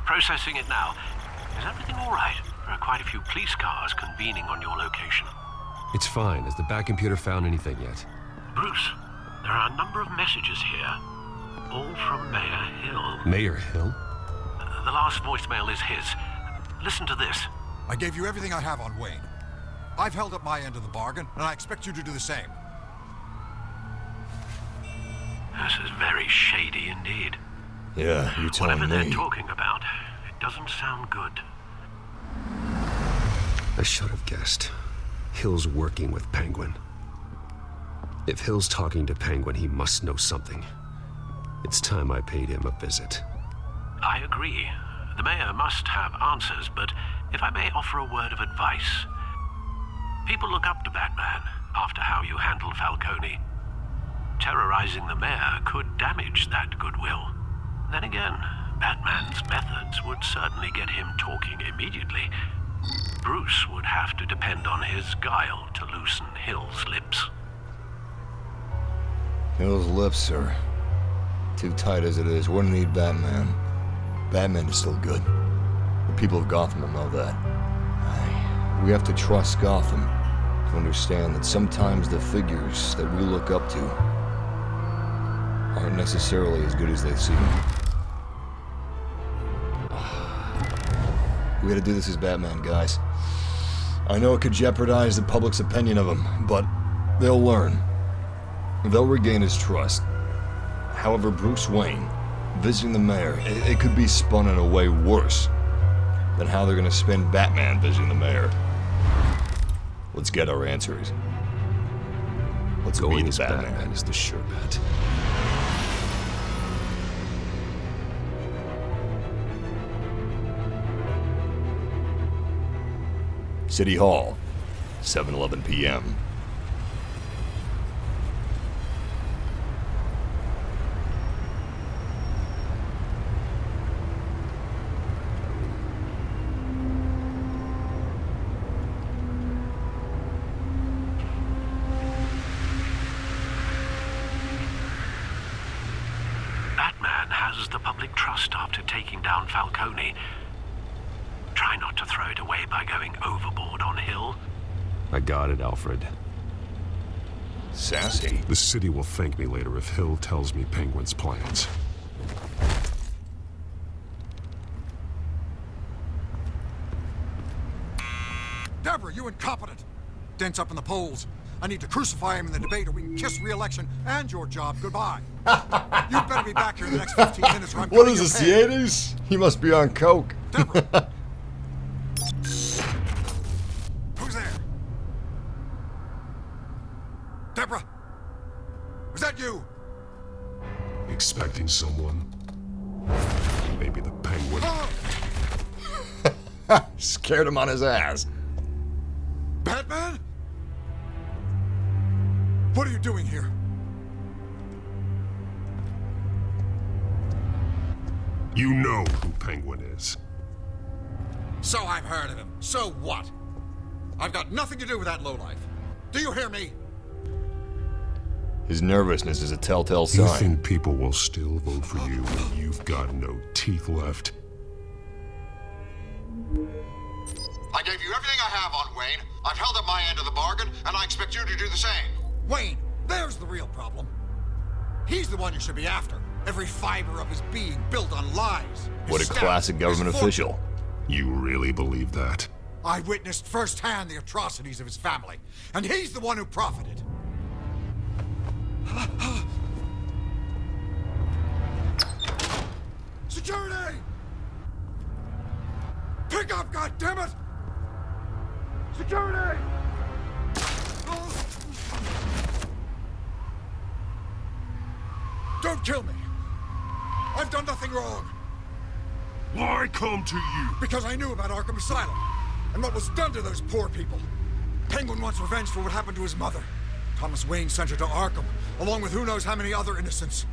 Processing it now. Is everything all right? There are quite a few police cars convening on your location. It's fine. Has the back computer found anything yet? Bruce, there are a number of messages here, all from Mayor Hill. Mayor Hill? The last voicemail is his. Listen to this. I gave you everything I have on Wayne. I've held up my end of the bargain, and I expect you to do the same. This is very shady indeed. Yeah, you're telling Whatever me. they're talking about, it doesn't sound good. I should have guessed. Hill's working with Penguin. If Hill's talking to Penguin, he must know something. It's time I paid him a visit. I agree. The mayor must have answers, but if I may offer a word of advice. People look up to Batman after how you handled Falcone. Terrorizing the mayor could damage that goodwill. Then again, Batman's methods would certainly get him talking immediately. Bruce would have to depend on his guile to loosen Hill's lips. Hill's lips, sir. Too tight as it is. Wouldn't need Batman. Batman is still good. The people of Gotham will know that. We have to trust Gotham to understand that sometimes the figures that we look up to aren't necessarily as good as they seem. We gotta do this as Batman, guys. I know it could jeopardize the public's opinion of him, but they'll learn. They'll regain his trust. However, Bruce Wayne visiting the mayor, it could be spun in a way worse than how they're gonna spin Batman visiting the mayor. Let's get our answers. Let's Going beat as Batman. Batman is the sure bet. City Hall, 7:11 p.m. Batman has the public trust after taking down Falcone. Try not to throw it away by going overboard on Hill. I got it, Alfred. Sassy. The city will thank me later if Hill tells me Penguin's plans. Deborah, you incompetent! Dents up in the polls. I need to crucify him in the debate or we can kiss re-election and your job goodbye. You better be back here in the next 15 minutes or I'm What cutting is your this, pay. the 80s? He must be on coke. Who's there? Deborah! Was that you? Expecting someone? Maybe the Penguin. Scared him on his ass. Batman? What are you doing here? You know who Penguin is. So I've heard of him. So what? I've got nothing to do with that lowlife. Do you hear me? His nervousness is a telltale You sign. think people will still vote for you when you've got no teeth left? I gave you everything I have on Wayne. I've held up my end of the bargain, and I expect you to do the same. Wayne, there's the real problem. He's the one you should be after. Every fiber of his being built on lies. What a His classic staff, government his fortune. official. You really believe that? I witnessed firsthand the atrocities of his family, and he's the one who profited. Security! Pick up, goddammit! Security! Don't kill me! I've done nothing wrong! Why come to you? Because I knew about Arkham Asylum, and what was done to those poor people. Penguin wants revenge for what happened to his mother. Thomas Wayne sent her to Arkham, along with who knows how many other innocents.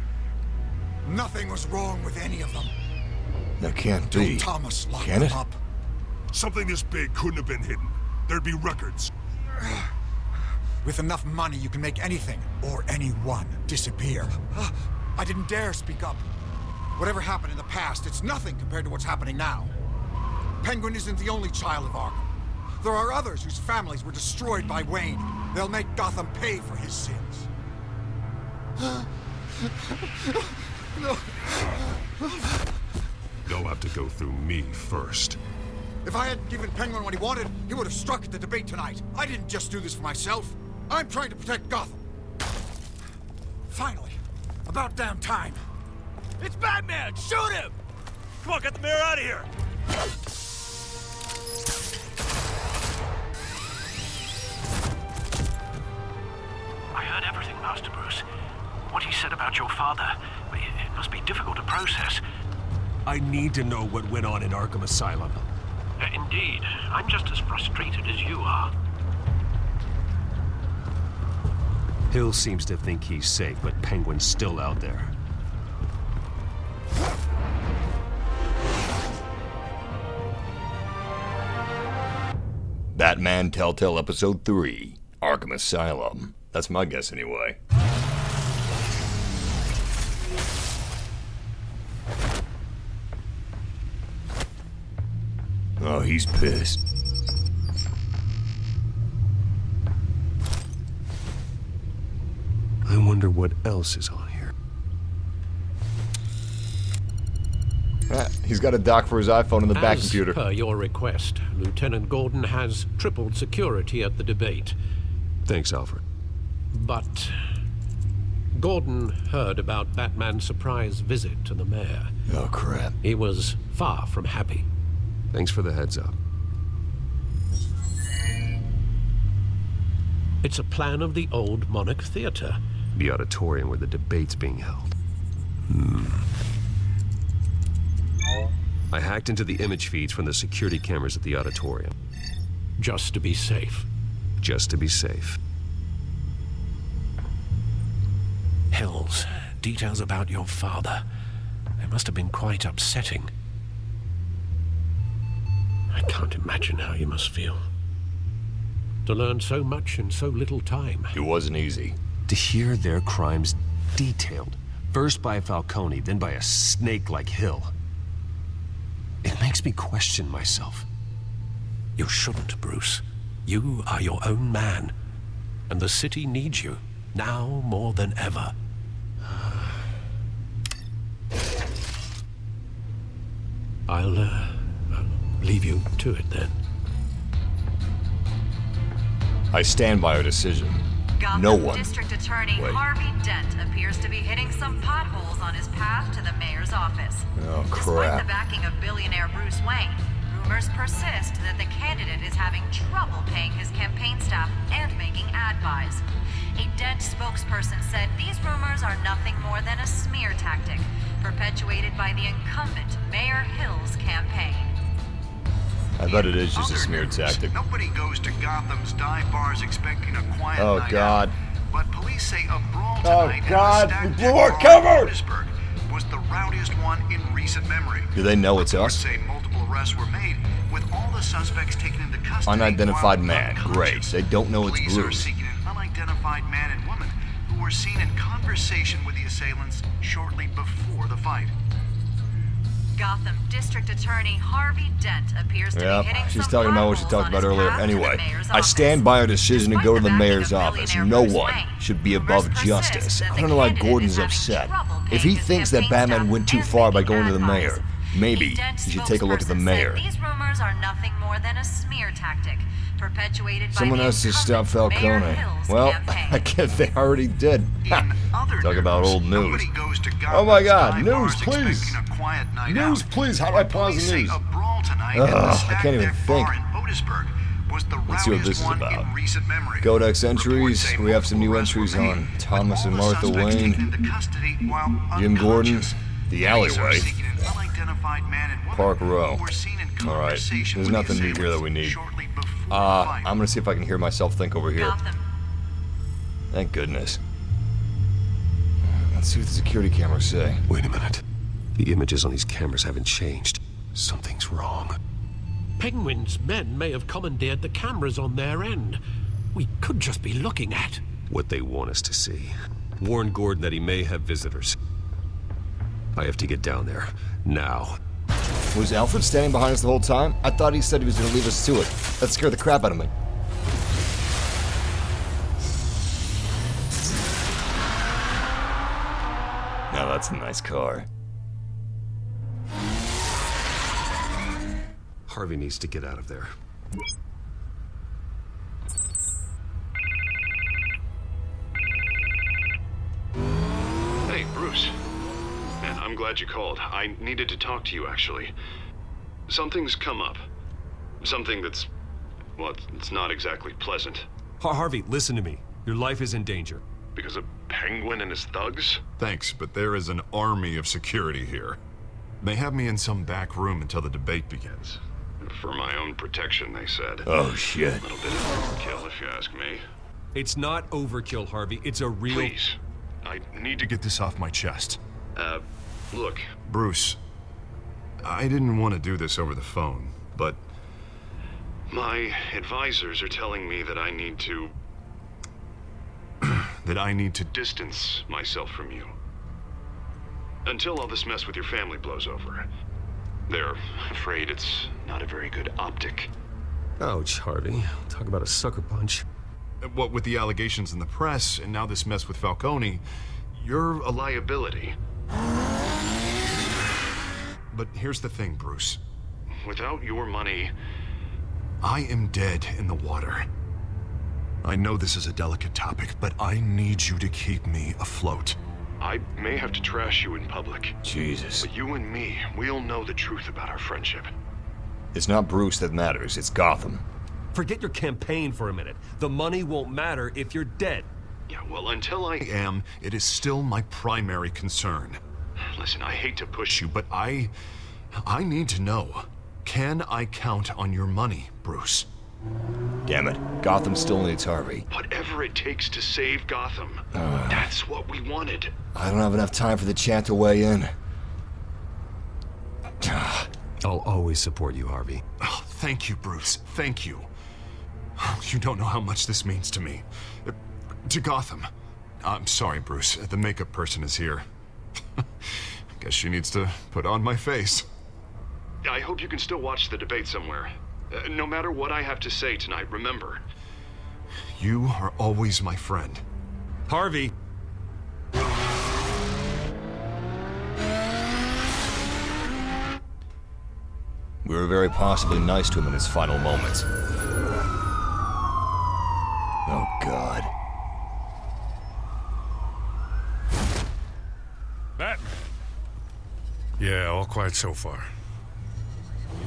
Nothing was wrong with any of them. That can't be. Till Thomas locked Can them it? up. Something this big couldn't have been hidden. There'd be records. With enough money, you can make anything, or anyone, disappear. I didn't dare speak up. Whatever happened in the past, it's nothing compared to what's happening now. Penguin isn't the only child of Arkham. There are others whose families were destroyed by Wayne. They'll make Gotham pay for his sins. No. They'll have to go through me first. If I hadn't given Penguin what he wanted, he would have struck at the debate tonight. I didn't just do this for myself. I'm trying to protect Gotham. Finally. About damn time. It's Batman! Shoot him! Come on, get the mayor out of here! I heard everything, Master Bruce. What he said about your father, it must be difficult to process. I need to know what went on in Arkham Asylum. Indeed. I'm just as frustrated as you are. Hill seems to think he's safe, but Penguin's still out there. Batman Telltale Episode 3, Arkham Asylum. That's my guess anyway. Oh, he's pissed. I wonder what else is on here. He's got a dock for his iPhone in the back computer. As per your request, Lieutenant Gordon has tripled security at the debate. Thanks, Alfred. But Gordon heard about Batman's surprise visit to the mayor. Oh, crap. He was far from happy. Thanks for the heads up. It's a plan of the old Monarch Theater. The auditorium where the debate's being held. I hacked into the image feeds from the security cameras at the auditorium. just to be safe. Just to be safe. Hells, details about your father. They must have been quite upsetting. I can't imagine how you must feel. To learn so much in so little time. It wasn't easy. To hear their crimes detailed, first by Falcone, then by a snake like Hill. It makes me question myself. You shouldn't, Bruce. You are your own man. And the city needs you, now more than ever. I'll leave you to it then. I stand by our decision. Gotham No one. District Attorney Harvey Dent appears to be hitting some potholes on his path to the mayor's office. Oh, Despite crap. the backing of billionaire Bruce Wayne, rumors persist that the candidate is having trouble paying his campaign staff and making ad buys. A Dent spokesperson said these rumors are nothing more than a smear tactic perpetuated by the incumbent Mayor Hill's campaign. I bet it is just a smear tactic. Nobody goes to Gotham's dive bars expecting a quiet Oh, night God. out, but police say a brawl Oh, tonight God. at We the blew Stack our Bar cover! in Otisburg was the rowdiest one in recent memory. Do they know it's Reports us? say multiple arrests were made, with all the suspects taken into custody. Unidentified while man. Great. unconscious. They don't know it's Police are Bruce. seeking an unidentified man and woman who were seen in conversation with the assailants shortly before the fight. Gotham District Attorney Harvey Dent appears to Yeah, be hitting she's some talking about what she potholes talked on about his earlier. path to the Anyway, mayor's I office. stand by our decision to go to the Despite the mayor's backing of office. billionaire No Bruce one Wayne, should be rumors above justice. persist that I the don't know why candidate Gordon's is having upset. trouble If paying he his thinks that campaign Batman staff went too and far by making going to the ad mayor, buys. maybe A Dent he should take a look at the spokesperson mayor. said these rumors are nothing more than a smear tactic perpetuated Someone by the has to stop incumbent Mayor Falcone. Hill's Well, campaign. I guess they already did. Ha. Talk about old news. Nobody goes to Oh my Gotham's God, dive news, bars please. expecting a quiet night News, out. please. How do I pause Police the say news? a brawl tonight at the Ugh, I Stack can't even Deck think. Bar in Otisburg was the Let's see what this rowdiest is one about. in recent memory. Codex entries. Reports say We have some new multiple entries arrests were on made, Thomas and with all the Martha suspects taken Wayne, into custody while Jim Gordon, unconscious. the Police are alleyway, seeking an unidentified man and woman Park Row. who were seen in All right, conversation there's with the nothing new here that we need. shortly before the fight. I'm gonna see if I can hear myself think over here. Gotham. Thank goodness. Let's see what the security cameras say. Wait a minute. The images on these cameras haven't changed. Something's wrong. Penguin's men may have commandeered the cameras on their end. We could just be looking at What they want us to see. Warn Gordon that he may have visitors. I have to get down there. Now. Was Alfred standing behind us the whole time? I thought he said he was gonna leave us to it. That scared the crap out of me. Now that's a nice car. Harvey needs to get out of there. Hey, Bruce. Man, I'm glad you called. I needed to talk to you, actually. Something's come up. Something that's... well, it's not exactly pleasant. Harvey, listen to me. Your life is in danger. Because of Penguin and his thugs? Thanks, but there is an army of security here. They have me in some back room until the debate begins. For my own protection, they said. Oh, shit. A little bit of overkill, if you ask me. It's not overkill, Harvey. It's a real... Please. I need to Get this off my chest. Look. Bruce, I didn't want to do this over the phone, but My advisors are telling me that I need to distance myself from you. Until all this mess with your family blows over. They're afraid it's not a very good optic. Ouch, Harvey. Talk about a sucker punch. what with the allegations in the press and now this mess with Falcone, you're a liability. But here's the thing, Bruce. Without your money... I am dead in the water. I know this is a delicate topic, but I need you to keep me afloat. I may have to trash you in public. Jesus. But you and me, we'll know the truth about our friendship. It's not Bruce that matters, it's Gotham. Forget your campaign for a minute. The money won't matter if you're dead. Yeah, well, until I am, it is still my primary concern. Listen, I hate to push you, but I need to know. Can I count on your money, Bruce? Damn it. Gotham still needs Harvey. Whatever it takes to save Gotham. That's what we wanted. I don't have enough time for the chat to weigh in. I'll always support you, Harvey. Oh, thank you, Bruce. Thank you. You don't know how much this means to me. To Gotham. I'm sorry, Bruce. The makeup person is here. Guess she needs to put on my face. I hope you can still watch the debate somewhere. No matter what I have to say tonight, remember. You are always my friend. Harvey! We were very possibly nice to him in his final moments. Oh, God. Batman. Yeah, all quiet so far.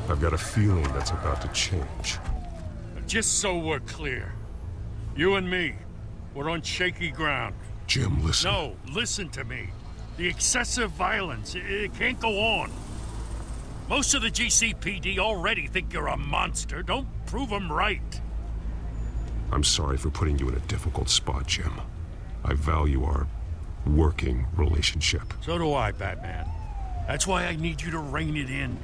I've got a feeling that's about to change. Just so we're clear, you and me, we're on shaky ground. Jim, listen. No, listen to me. The excessive violence, it can't go on. Most of the GCPD already think you're a monster. Don't prove them right. I'm sorry for putting you in a difficult spot, Jim. I value our working relationship. So do I, Batman. That's why I need you to rein it in.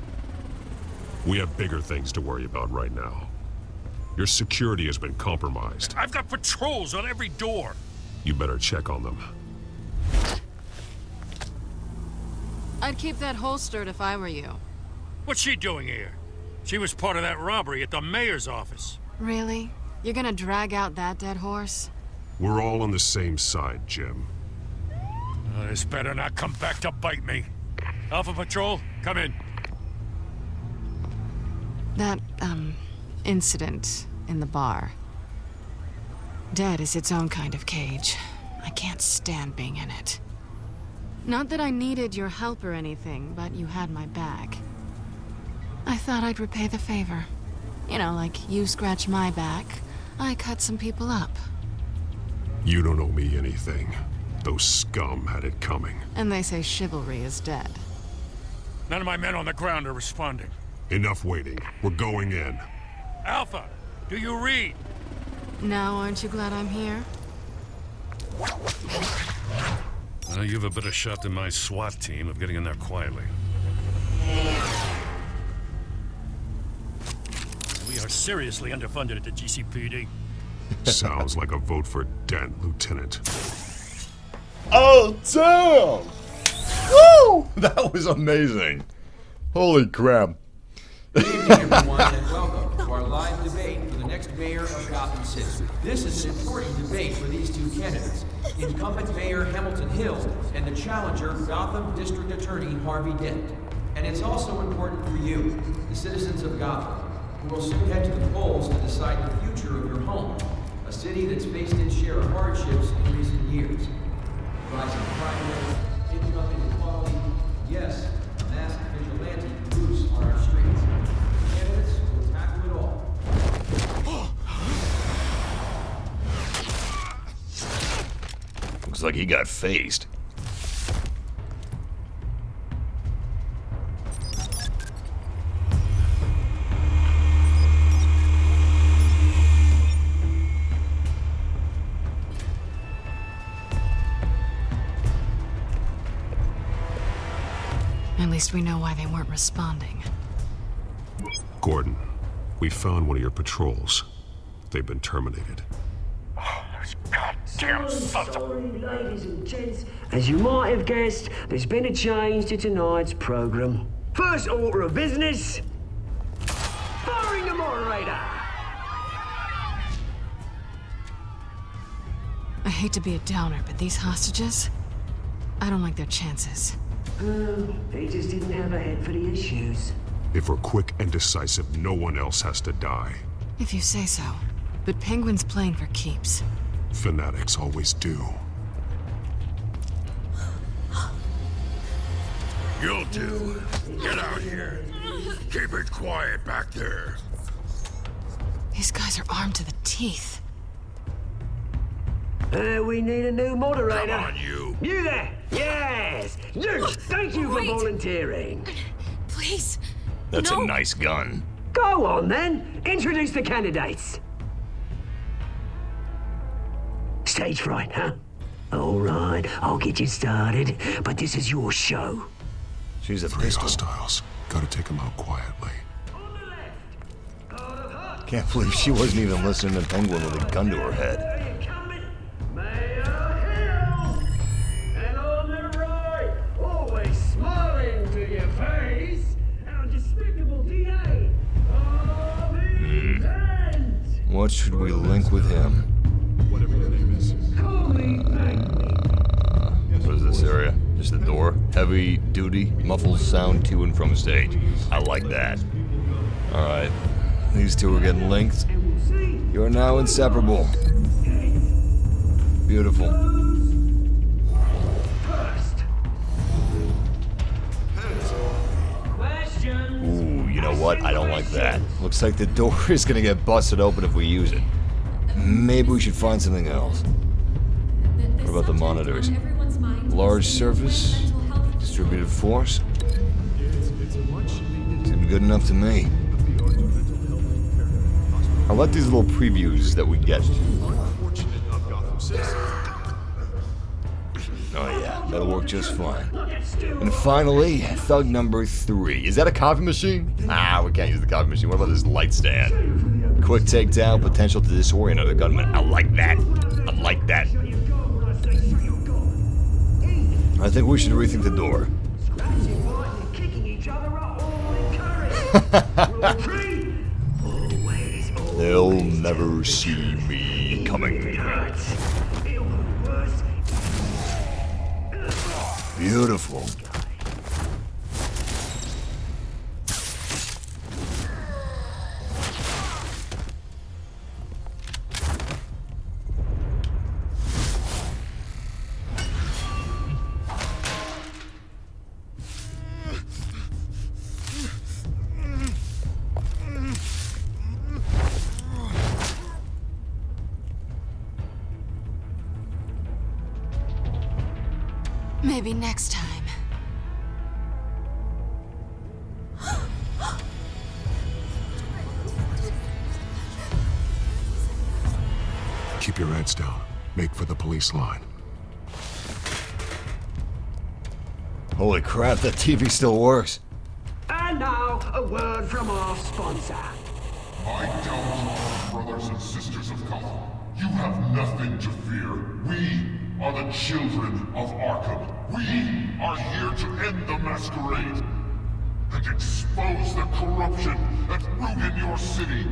We have bigger things to worry about right now. Your security has been compromised. I've got patrols on every door. You better check on them. I'd keep that holstered if I were you. What's she doing here? She was part of that robbery at the mayor's office. Really? You're gonna drag out that dead horse? We're all on the same side, Jim. This better not come back to bite me. Alpha Patrol, come in. That, incident in the bar. Dead is its own kind of cage. I can't stand being in it. Not that I needed your help or anything, but you had my back. I thought I'd repay the favor. You know, like you scratch my back, I cut some people up. You don't owe me anything. Those scum had it coming. And they say chivalry is dead. None of my men on the ground are responding. Enough waiting. We're going in. Alpha, do you read? Now, aren't you glad I'm here? You have a better shot than my SWAT team of getting in there quietly. We are seriously underfunded at the GCPD. Sounds like a vote for Dent, Lieutenant. Oh, damn! Woo! That was amazing. Holy crap. Good evening, everyone, and welcome to our live debate for the next mayor of Gotham City. This is an important debate for these two candidates, incumbent Mayor Hamilton Hill and the challenger, Gotham District Attorney Harvey Dent. And it's also important for you, the citizens of Gotham, who will soon head to the polls to decide the future of your home, a city that's faced its share of hardships in recent years. Rising crime rates, income inequality, yes, a masked vigilante loose on our streets. Candidates will tackle it all. Looks like he got phased. At least we know why they weren't responding. Gordon, we found one of your patrols. They've been terminated. Goddamn sorry, ladies and gents. As you might have guessed, there's been a change to tonight's program. First order of business, firing the moderator. I hate to be a downer, but these hostages, I don't like their chances. They just didn't have a head for the issues. If we're quick and decisive, no one else has to die. If you say so. But Penguin's playing for keeps. Fanatics always do. You'll do. Get out here. Keep it quiet back there. These guys are armed to the teeth. We need a new moderator. Come on, you. You there! Yes! You! Thank you for volunteering. Please. That's no. a nice gun. Go on then, introduce the candidates. Stage fright, huh? All right, I'll get you started, but this is your show. She's a 3 pistol. hostiles. Gotta take them out quietly. Can't believe she wasn't even listening to Penguin with a gun to her head. And on the right, always smiling to your face, our despicable DA. What should we link with him? What is this area? Just the door? Heavy duty, muffled sound to and from stage. I like that. Alright. These two are getting linked. You are now inseparable. Beautiful. Ooh, you know what? I don't like that. Looks like the door is gonna get busted open if we use it. Maybe we should find something else. What about the monitors? Large surface? Distributed force? Seemed good enough to me. I like these little previews that we get. Oh yeah, that'll work just fine. And finally, thug number 3. Is that a copy machine? Ah, we can't use the copy machine. What about this light stand? Quick takedown, potential to disorient other gunmen. I like that. I like that. I think we should rethink the door. They'll never see me coming. Beautiful. Maybe next time. Keep your heads down. Make for the police line. Holy crap, that TV still works. And now, a word from our sponsor. My downfall, brothers and sisters of Gotham. You have nothing to fear. We are the children of Arkham. We are here to end the masquerade and expose the corruption that rooted your city.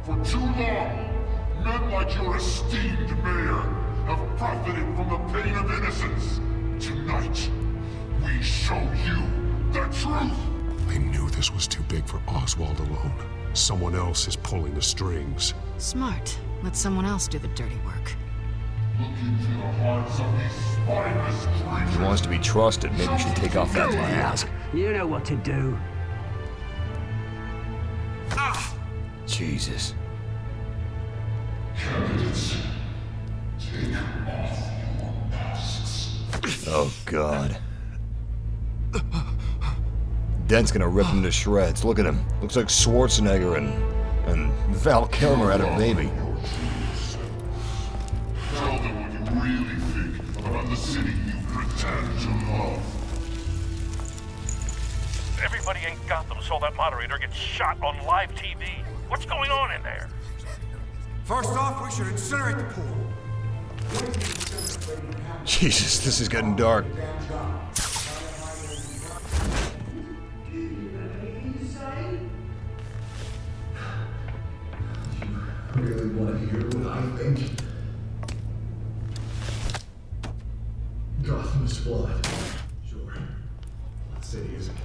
For too long, men like your esteemed mayor have profited from the pain of innocence. Tonight, we show you the truth. I knew this was too big for Oswald alone. Someone else is pulling the strings. Smart. Let someone else do the dirty work. Look into the hearts of these spineless creatures. He wants to be trusted. Maybe we should take off that mask. You know what to do. Jesus. Candidates, take off your masks. Oh, God. Dent's gonna rip him to shreds. Look at him. Looks like Schwarzenegger and Val Kilmer had a baby. Tell them what you really think about the city you pretend to love. Everybody in Gotham saw that moderator get shot on live TV. What's going on in there? First off, we should incinerate the pool. Jesus, this is getting dark. Really want to hear what I think? Gotham is flawed. Sure. The city isn't.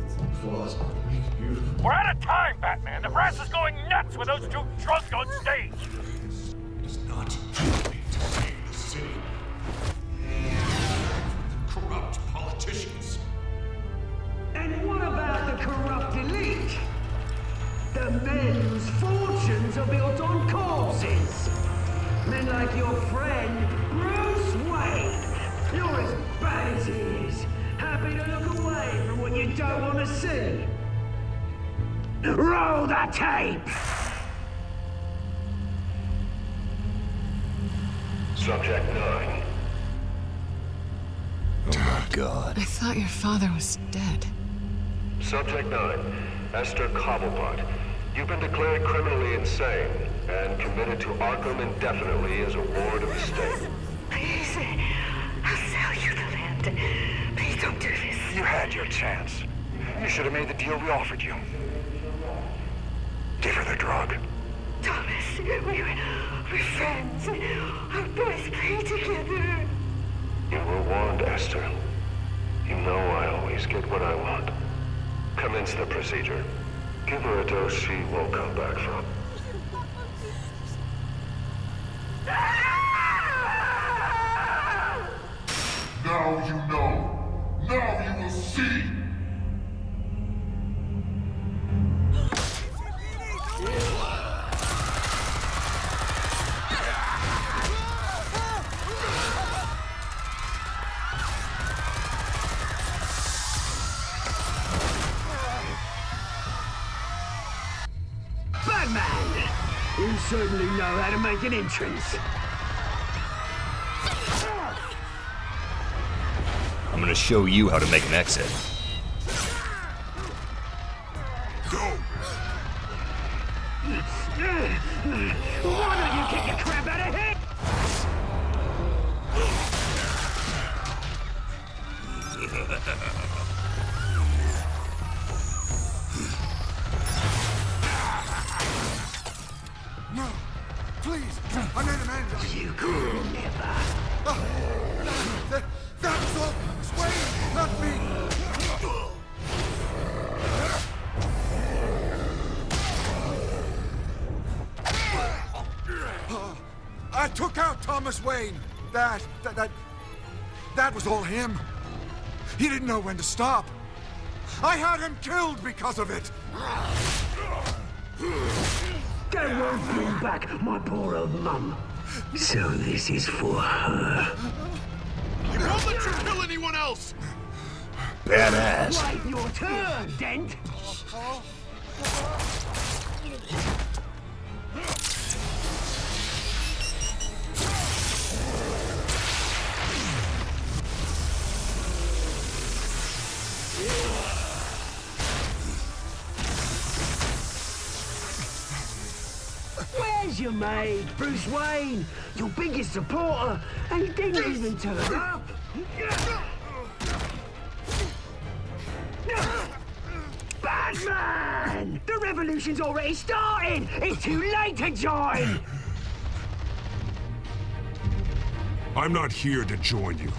It's some flaws, but it makes it beautiful. We're out of time, Batman. The brass is going nuts with those two drunks on stage. It's not too late to save the city. Corrupt politicians. And what about the corrupt elite? The men whose fortunes are built on corpses. Men like your friend, Bruce Wayne. You're as bad as he is. Happy to look away from what you don't want to see. Roll the tape! Subject 9. Oh my God. I thought your father was dead. Subject 9, Esther Cobblepot. You've been declared criminally insane and committed to Arkham indefinitely as a ward of the state. Please, I'll sell you the land. Please don't do this. You had your chance. You should have made the deal we offered you. Give her the drug. Thomas, we're friends. Our boys play together. You were warned, Esther. You know I always get what I want. Commence the procedure. Give her a dose she won't come back from. Now you know. Now you will see. Batman! You certainly know how to make an entrance. I'm gonna show you how to make an exit. Why don't you kick the crap out of here? No, please, I made a man. You could never. That was all Wayne, not me. I took out Thomas Wayne. That was all him. He didn't know when to stop. I had him killed because of it. That won't bring back my poor old mum. So this is for her. I won't let you kill anyone else! Badass. Right, your turn, Dent. Where's your mate, Bruce Wayne? Your biggest supporter, and he didn't even turn up. Batman! The revolution's already started! It's too late to join! I'm not here to join you.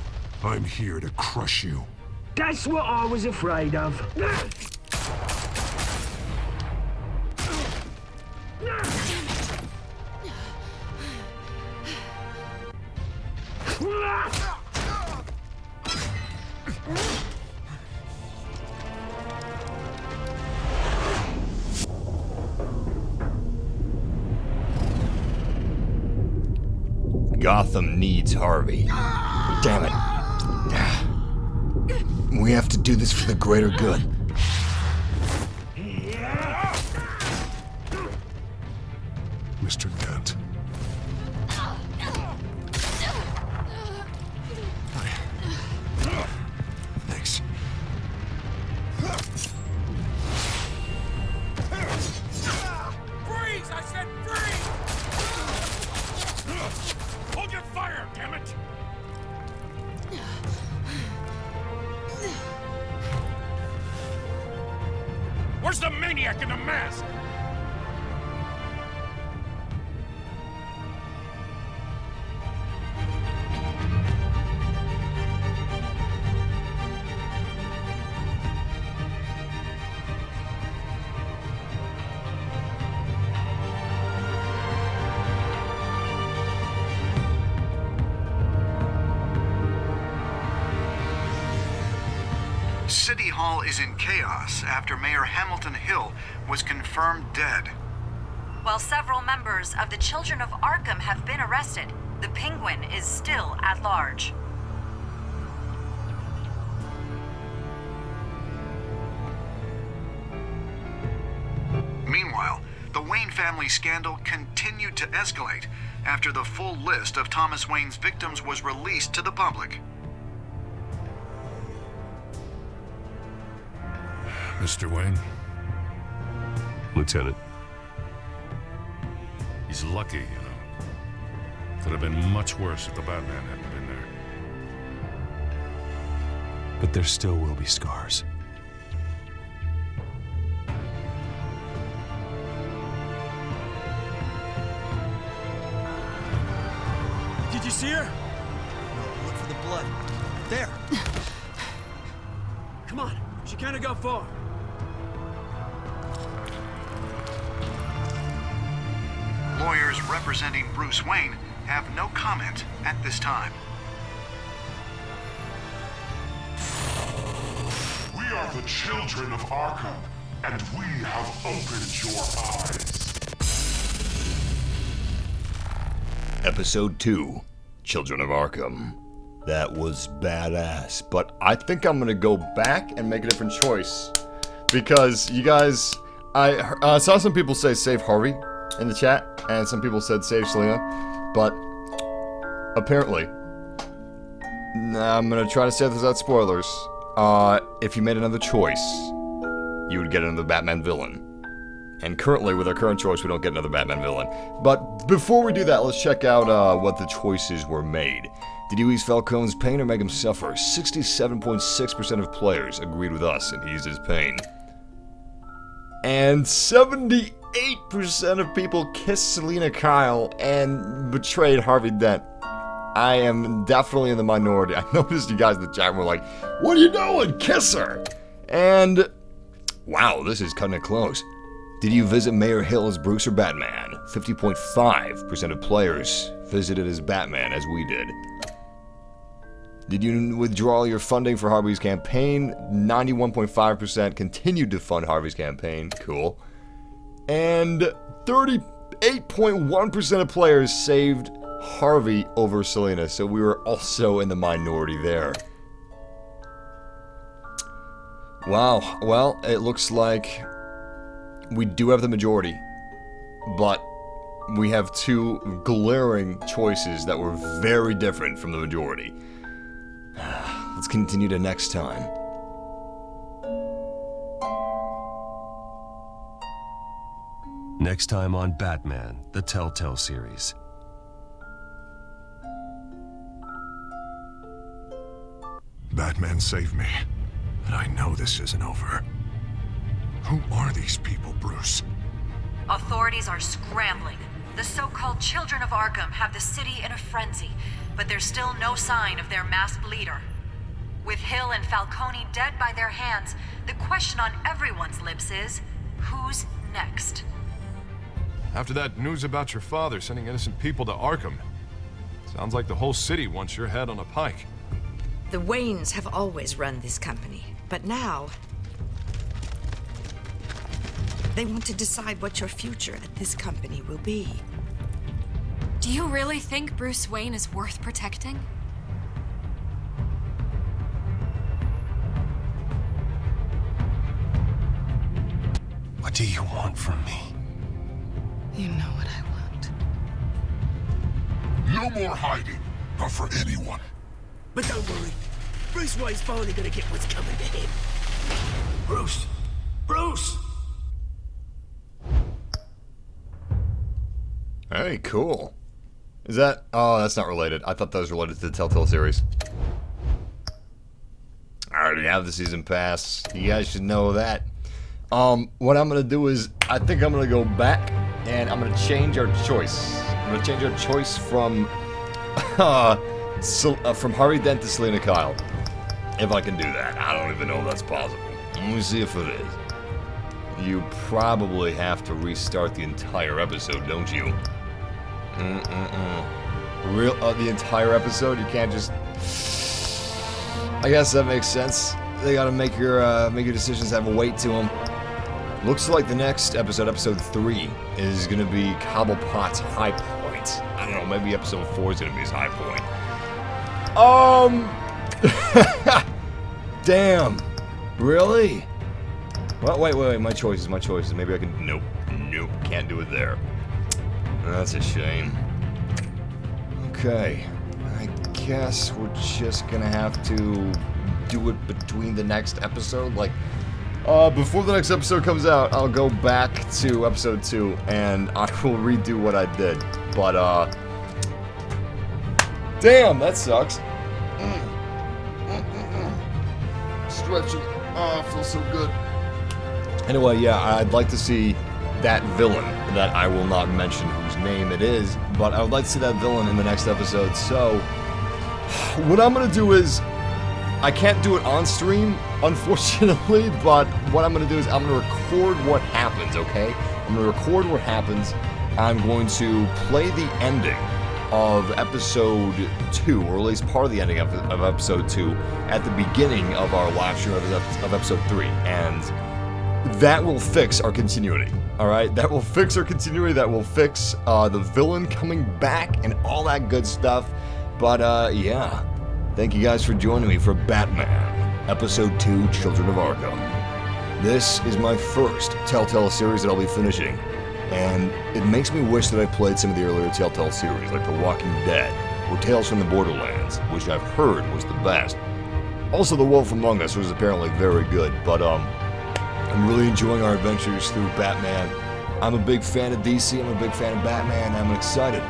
I'm here to crush you. That's what I was afraid of. Gotham needs Harvey. Damn it. We have to do this for the greater good. Mr. Dent. Thanks. Freeze! I said freeze! Hold your fire, damn it! Where's the maniac in the mask? City Hall is in chaos after Mayor Hamilton Hill was confirmed dead. While several members of the Children of Arkham have been arrested, the Penguin is still at large. family scandal continued to escalate after the full list of Thomas Wayne's victims was released to the public. Mr. Wayne? Lieutenant. He's lucky, you know. Could have been much worse if the Batman hadn't been there. But there still will be scars. Did you see her? No, look for the blood. There. Come on, she can't have gone far. Lawyers representing Bruce Wayne have no comment at this time. We are the children of Arkham, and we have opened your eyes. Episode 2, Children of Arkham. That was badass, but I think I'm gonna go back and make a different choice. Because, you guys, I saw some people say save Harvey in the chat, and some people said save Selina, but apparently, I'm gonna try to say this without spoilers. If you made another choice, you would get another Batman villain. And currently, with our current choice, we don't get another Batman villain. But before we do that, let's check out what the choices were made. Did you ease Falcone's pain or make him suffer? 67.6% of players agreed with us and eased his pain. And 78% of people kissed Selina Kyle and betrayed Harvey Dent. I am definitely in the minority. I noticed you guys in the chat room were like, what are you doing? Kiss her! And, wow, this is cutting it close. Did you visit Mayor Hill as Bruce or Batman? 50.5% of players visited as Batman, as we did. Did you withdraw your funding for Harvey's campaign? 91.5% continued to fund Harvey's campaign. Cool. And 38.1% of players saved Harvey over Selina, so we were also in the minority there. Wow, well, it looks like we do have the majority, but we have two glaring choices that were very different from the majority. Let's continue to next time. Next time on Batman, the Telltale Series. Batman saved me, but I know this isn't over. Who are these people, Bruce? Authorities are scrambling. The so-called Children of Arkham have the city in a frenzy, but there's still no sign of their masked leader. With Hill and Falcone dead by their hands, the question on everyone's lips is, who's next? After that news about your father sending innocent people to Arkham, sounds like the whole city wants your head on a pike. The Waynes have always run this company, but now they want to decide what your future at this company will be. Do you really think Bruce Wayne is worth protecting? What do you want from me? You know what I want. No more hiding, not for anyone. But don't worry, Bruce Wayne's finally gonna get what's coming to him. Bruce! Bruce! Hey, cool. Is that... Oh, that's not related. I thought that was related to the Telltale series. I already have the season pass. You guys should know that. What I'm gonna do is, I think I'm gonna go back, and I'm gonna change our choice. I'm gonna change our choice from... from Harvey Dent to Selina Kyle. If I can do that. I don't even know if that's possible. Let me see if it is. You probably have to restart the entire episode, don't you? The entire episode? You can't just... I guess that makes sense. They gotta make your decisions have a weight to them. Looks like the next episode, episode 3, is gonna be Cobblepot's high point. I don't know, maybe episode 4 is gonna be his high point. Damn. Really? Well, wait, my choices. Maybe I can... Nope, can't do it there. That's a shame. Okay, I guess we're just gonna have to do it between the next episode. Like, before the next episode comes out, I'll go back to episode 2 and I will redo what I did. But, damn, that sucks. Stretching. Oh, it feels so good. Anyway, yeah, I'd like to see that villain that I will not mention whose name it is, but I would like to see that villain in the next episode. So, what I'm going to do is, I can't do it on stream, unfortunately, but what I'm going to do is I'm going to record what happens, okay? I'm going to record what happens. I'm going to play the ending of episode 2, or at least part of the ending of episode 2, at the beginning of our live stream of episode 3, and that will fix our continuity, alright? That will fix our continuity, that will fix the villain coming back and all that good stuff, but yeah. Thank you guys for joining me for Batman, Episode 2, Children of Arkham. This is my first Telltale series that I'll be finishing, and it makes me wish that I played some of the earlier Telltale series, like The Walking Dead, or Tales from the Borderlands, which I've heard was the best. Also, The Wolf Among Us was apparently very good, but I'm really enjoying our adventures through Batman. I'm a big fan of DC, I'm a big fan of Batman, I'm excited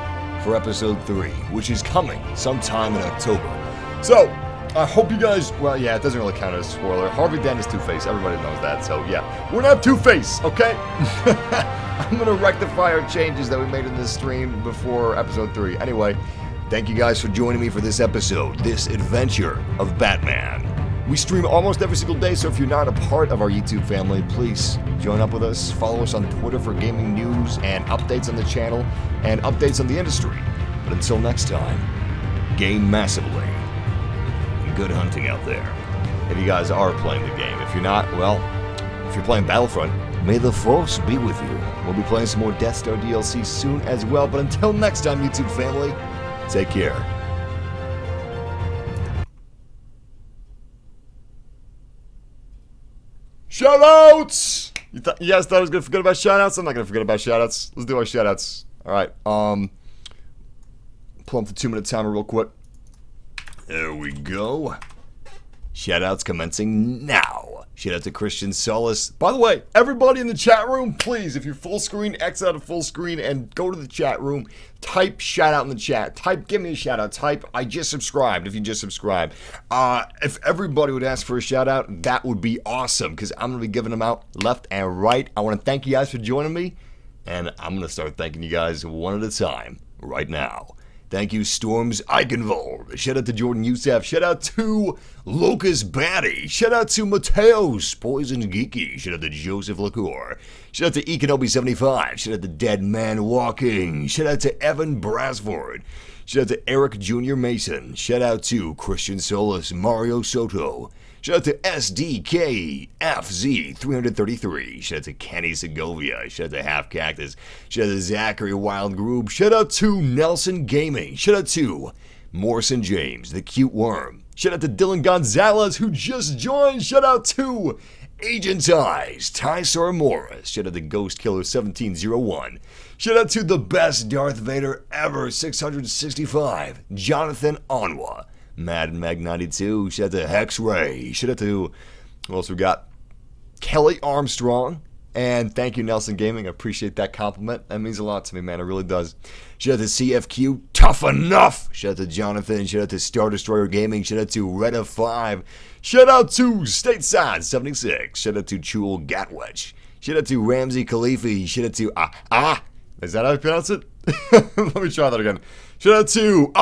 for Episode 3, which is coming sometime in October. So, I hope you guys, well, yeah, it doesn't really count as a spoiler. Harvey Dent is Two-Face, everybody knows that, so yeah. We're not Two-Face, okay? I'm gonna rectify our changes that we made in this stream before episode 3. Anyway, thank you guys for joining me for this episode, this adventure of Batman. We stream almost every single day, so if you're not a part of our YouTube family, please join up with us. Follow us on Twitter for gaming news and updates on the channel and updates on the industry. But until next time, game massively. Good hunting out there. If you guys are playing the game. If you're not, well, if you're playing Battlefront, may the Force be with you. We'll be playing some more Death Star DLC soon as well. But until next time, YouTube family, take care. Shoutouts! You guys thought I was going to forget about shoutouts? I'm not going to forget about shoutouts. Let's do our shoutouts. Alright, pull up the 2-minute timer real quick. There we go. Shoutouts commencing now. Shout out to Christian Solace. By the way, everybody in the chat room, please, if you're full screen, exit out of full screen and go to the chat room. Type shout out in the chat. Type, give me a shout out. Type, I just subscribed if you just subscribed. If everybody would ask for a shout out, that would be awesome because I'm going to be giving them out left and right. I want to thank you guys for joining me, and I'm going to start thanking you guys one at a time right now. Thank you, Storms Eichenwald. Shout out to Jordan Youssef. Shout out to Locust Batty. Shout out to Mateos, Poison Geeky. Shout out to Joseph LaCour. Shout out to Ekenobi75. Shout out to Dead Man Walking. Shout out to Evan Brasford. Shout out to Eric Jr. Mason. Shout out to Christian Solis, Mario Soto. Shout out to SDKFZ333. Shout out to Kenny Segovia. Shout out to Half Cactus. Shout out to Zachary Wild Group. Shout out to Nelson Gaming. Shout out to Morrison James, the Cute Worm. Shout out to Dylan Gonzalez, who just joined. Shout out to Agent Eyes, Tysor Morris. Shout out to Ghost Killer 1701. Shout out to the best Darth Vader ever, 665, Jonathan Onwa. Mad Mag 92, shout out to Hex Ray, shout out to, who else we got? Kelly Armstrong, and thank you Nelson Gaming, I appreciate that compliment, that means a lot to me, man, it really does. Shout out to CFQ, Tough Enough, shout out to Jonathan, shout out to Star Destroyer Gaming, shout out to Reda 5, shout out to Stateside 76, shout out to Chul Gatwetch, shout out to Ramsey Khalifi, shout out to, is that how you pronounce it? Let me try that again. Shout out to,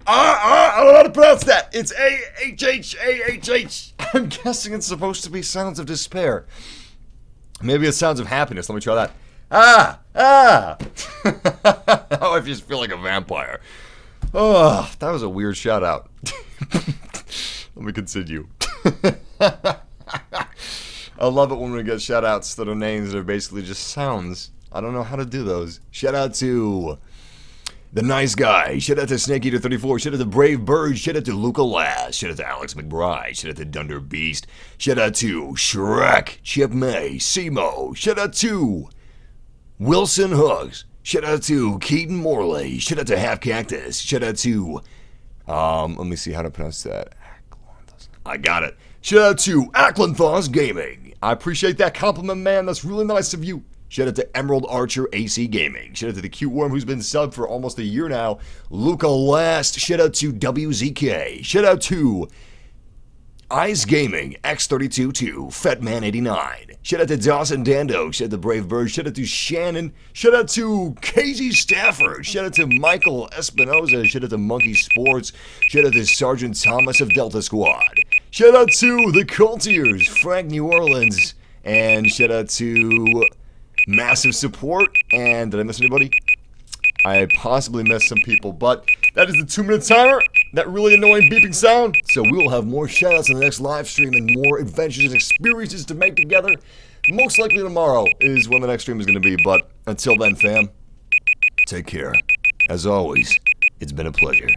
I don't know how to pronounce that. It's A-H-H-A-H-H. I'm guessing it's supposed to be sounds of despair. Maybe it's sounds of happiness. Let me try that. Oh, I just feel like a vampire. Oh, that was a weird shout out. Let me continue. I love it when we get shout outs that are names that are basically just sounds. I don't know how to do those. Shout out to The Nice Guy. Shout out to Snake Eater 34. Shout out to Brave Bird. Shout out to Luca Lass. Shout out to Alex McBride. Shout out to Dunder Beast. Shout out to Shrek, Chip May, Simo. Shout out to Wilson Hooks. Shout out to Keaton Morley. Shout out to Half Cactus. Shout out to, let me see how to pronounce that. I got it. Shout out to Acklenthos Gaming. I appreciate that compliment, man. That's really nice of you. Shout out to Emerald Archer AC Gaming. Shout out to the Cute Worm who's been subbed for almost a year now. Luca Last. Shout out to WZK. Shout out to Ice Gaming, X32-2, Fetman89. Shout out to Dawson Dando. Shout out to Brave Bird. Shout out to Shannon. Shout out to Casey Stafford. Shout out to Michael Espinoza. Shout out to Monkey Sports. Shout out to Sergeant Thomas of Delta Squad. Shout out to the Cultiers, Frank New Orleans. And shout out to Massive Support. And did I miss anybody? I possibly missed some people, but that is the 2-minute timer. That really annoying beeping sound. So we will have more shoutouts in the next live stream and more adventures and experiences to make together. Most likely tomorrow is when the next stream is going to be, but until then, fam, take care. As always, it's been a pleasure.